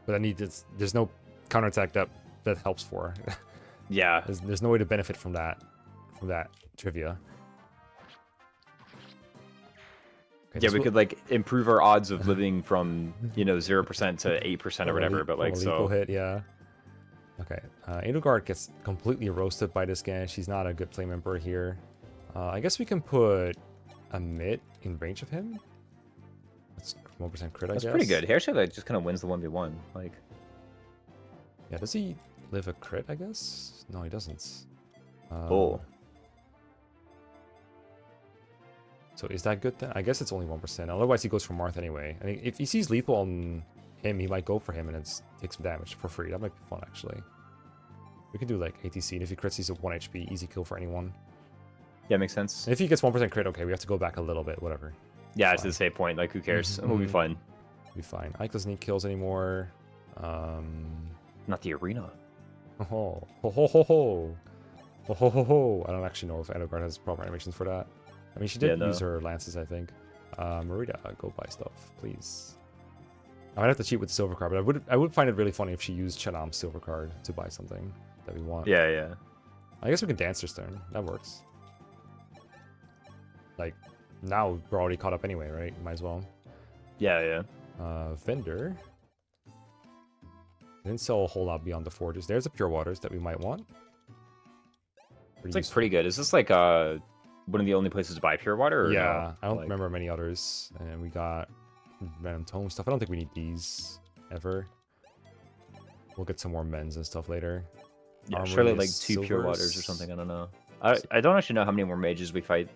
but there's no counterattack that helps for. Yeah, there's no way to benefit from that trivia. Okay, yeah, we could like improve our odds of living from 0% to 8% or whatever, but like so. Hit, yeah. Okay, Edelgard gets completely roasted by this guy. She's not a good flame emperor here. I guess we can put a mid in range of him. That's 1% crit, I guess. That's pretty good. He actually like just kind of wins the 1v1. Like, yeah, does he live a crit? I guess no, he doesn't. Oh. So is that good then? I guess it's only 1%. Otherwise, he goes for Marth anyway. I mean, if he sees lethal on him, he might go for him and it takes some damage for free. That might be fun, actually. We could do like ATC, and if he crits, he's at 1 HP, easy kill for anyone. Yeah, makes sense. And if he gets 1% crit, okay, we have to go back a little bit, whatever. Yeah, it's the same point. Like, who cares? We'll be fine. Be fine. Ike doesn't need kills anymore. Not the arena. Ho ho ho ho ho ho ho ho ho. I don't actually know if Edogard has proper animations for that. I mean, she did use her lances, I think. Mareeta, go buy stuff, please. I might have to cheat with the silver card, but I would find it really funny if she used Chanam's silver card to buy something that we want. Yeah, yeah. I guess we can dance this turn. That works. Like, now we're already caught up anyway, right? Might as well. Yeah, yeah. Vendor. Didn't sell a whole lot beyond the forges. There's the pure waters that we might want. It's like pretty good. Is this like one of the only places to buy pure water? Or yeah, no? I don't remember many others. And we got random tome stuff. I don't think we need these ever. We'll get some more men's and stuff later. Yeah, surely like 2 pure waters or something. I don't know. I don't actually know how many more mages we fight.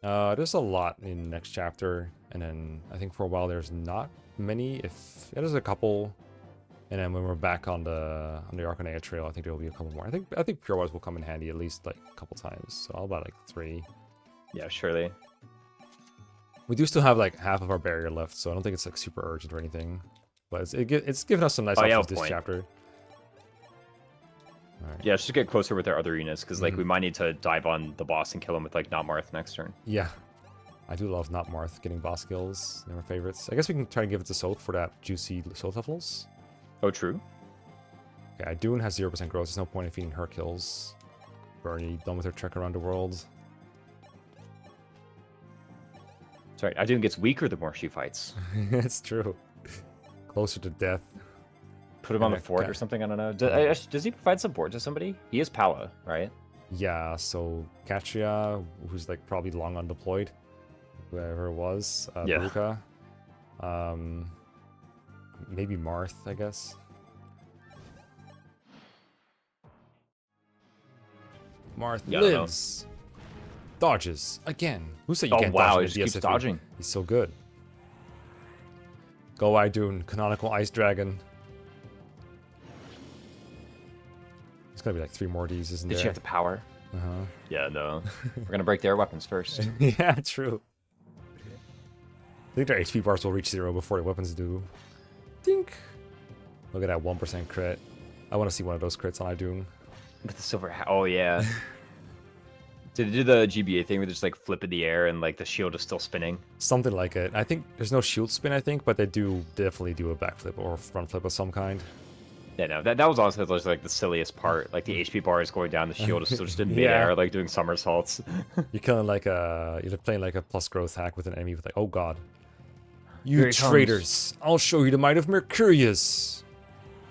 There's a lot in next chapter, and then I think for a while there's not many. There's a couple, and then when we're back on the Arcanea trail, I think there will be a couple more. I think pure waters will come in handy at least like a couple times. So I'll buy like 3. Yeah, surely. We do still have like half of our barrier left, so I don't think it's like super urgent or anything. But it's given us some nice options this chapter. Right. Yeah, just to get closer with our other units, because like we might need to dive on the boss and kill him with like not Marth next turn. Yeah, I do love not Marth getting boss kills. They're my favorites. I guess we can try and give it to Soth for that juicy Soth levels. Oh, true. Okay, Idunn has 0% growth. There's no point in feeding her kills. We're already done with her trek around the world. Sorry, Idunn gets weaker the more she fights. It's true. Closer to death. Put him on the fort or something, I don't know. Does he provide support to somebody? He is Pala, right? Yeah, so Katria, who's like probably long undeployed, whoever it was, Baruka. Maybe Marth, I guess. Marth lives. Dodges again. Who said you can't dodge? He just keeps dodging. He's so good. Go Idunn, canonical ice dragon. It's gonna be like 3 more of these, isn't there? Did she have the power? Uh-huh. Yeah, no. We're gonna break their weapons first. Yeah, true. I think their HP bars will reach 0 before their weapons do. Dink. Look at that 1% crit. I want to see one of those crits on Idunn. With the silver hat. Oh, yeah. Did they do the GBA thing where they just like flip in the air and like the shield is still spinning? Something like it. I think there's no shield spin, I think, but they do definitely do a backflip or front flip of some kind. Yeah, no, that was also just like the silliest part. Like the HP bar is going down, the shield is still just in midair, like doing somersaults. You're killing like you're playing like a plus growth hack with an enemy with like, oh god. You traitors! I'll show you the might of Mercurius!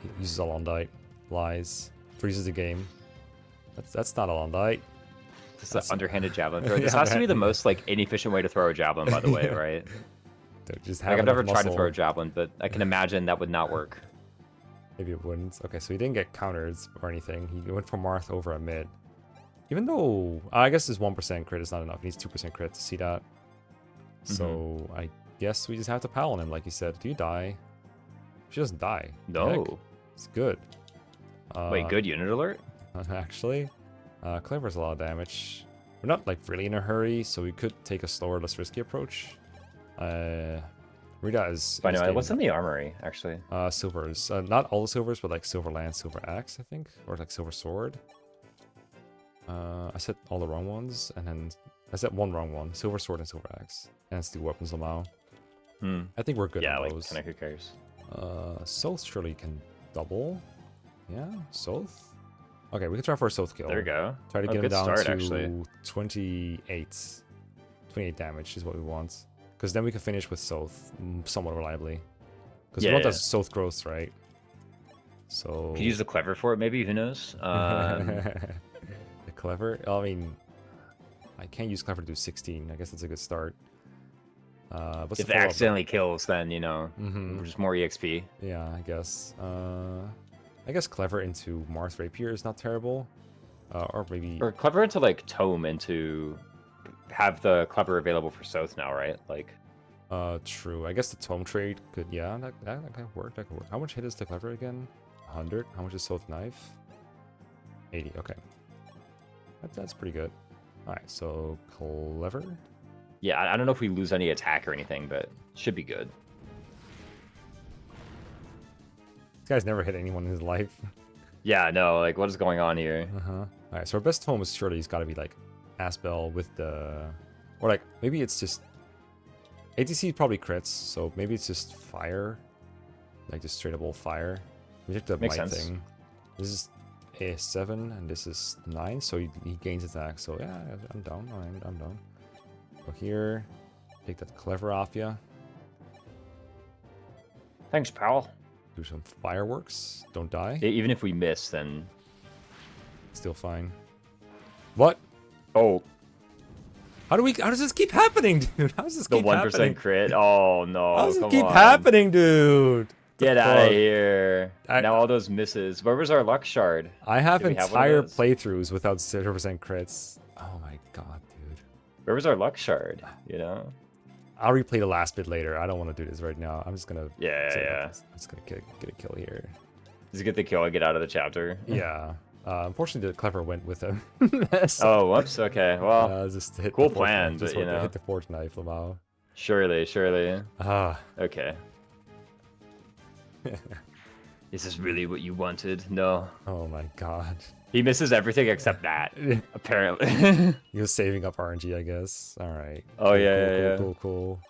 He uses Alondite. Lies. Freezes the game. That's not Alondite. This is an underhanded javelin throw. This has to be the most like inefficient way to throw a javelin, by the way, right? Just like, I've never tried to throw a javelin, but I can imagine that would not work. Maybe it wouldn't. Okay, so he didn't get counters or anything. He went for Marth over a mid. Even though, I guess his 1% crit is not enough. He needs 2% crit to see that. So I guess we just have to pal on him, like you said. Do you die? She doesn't die. No. It's good. Wait, good unit alert? Actually. Clever's a lot of damage. We're not like really in a hurry, so we could take a slower, less risky approach. Rita is... By the way, what's in the armory, actually? Silvers. Not all the silvers, but like silver lance, silver axe, I think. Or like silver sword. I said all the wrong ones, and then I said one wrong one. Silver sword and silver axe. And steel weapons Lamau. I think we're good on those. Yeah, like, who cares? Soth surely can double. Yeah, Soth. Okay, we can try for a Soth kill. There we go. Try to get him down to 28. 28 damage is what we want. Because then we can finish with Soth somewhat reliably. Because we want that Soth growth, right? So... Could use the Clever for it, maybe? Who knows? The Clever? I mean... I can't use Clever to do 16. I guess that's a good start. But if it accidentally kills, then, you know, just more EXP. Yeah, I guess. I guess Clever into Marth Rapier is not terrible. Or maybe... Or Clever into, like, Tome into... Have the Clever available for Soth now, right? Like... True. I guess the Tome trade could... Yeah, that could work. That could work. How much hit is the Clever again? 100? How much is Soth Knife? 80. Okay. That's pretty good. All right. So clever. Yeah, I don't know if we lose any attack or anything, but should be good. This guy's never hit anyone in his life. Yeah, no, like, what is going on here? All right. So our best home is surely he's got to be like Aspel with the, or like maybe it's just ATC probably crits. So maybe it's just fire, like just straight up old fire. We took the Makes might sense. thing. This is a 7 and this is 9, so he gains attack. So yeah, I'm down. All right, I'm down. Go here, take that clever off ya. Thanks, pal. Do some fireworks. Don't die. Even if we miss, then... Still fine. What? Oh, How does this keep happening, dude? How does this the keep 1% happening? crit. Oh, no. How does it come keep on. happening, dude? Get The out of fuck? here. I- Now all those misses. Where was our luck shard? I have Do we have one of entire those? playthroughs without 0% crits. Oh my god, dude. Where was our luck shard? You know? I'll replay the last bit later. I don't want to do this right now. I'm just gonna. Yeah. I'm just gonna get a kill here. Just get the kill and get out of the chapter. Yeah. Unfortunately, the clever went with him. So, Oh, whoops. Okay. Well, just hit cool the plan, just but, you know. hit the fortune knife, Lamau. surely. Ah. Okay. Is this really what you wanted? No. Oh my god. He misses everything except that, apparently. He was saving up RNG, I guess. All right. Oh, yeah. Cool.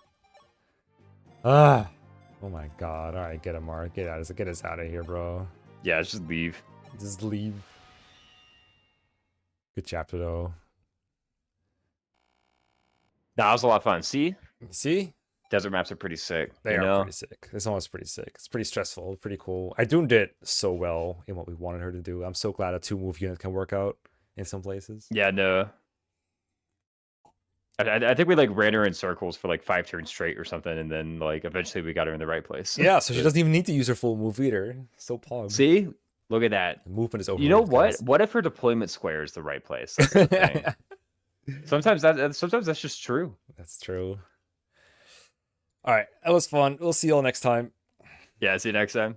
Ah. Oh my god. All right, get him, Mark. Get us out of here, bro. Yeah, just leave. Just leave. Good chapter though. That was a lot of fun. See? See? Desert maps are pretty sick. They you are know? pretty sick. This one was pretty sick. It's pretty stressful, pretty cool. Idunn did so well in what we wanted her to do. I'm so glad a 2-move unit can work out in some places. Yeah, no. I think we like ran her in circles for like 5 turns straight or something, and then like eventually we got her in the right place. Yeah, so she doesn't even need to use her full move either. So pog. See? Look at that. Movement is over. You know what? What if her deployment square is the right place? That's the thing. Sometimes that's just true. That's true. All right, that was fun. We'll see you all next time. Yeah, see you next time.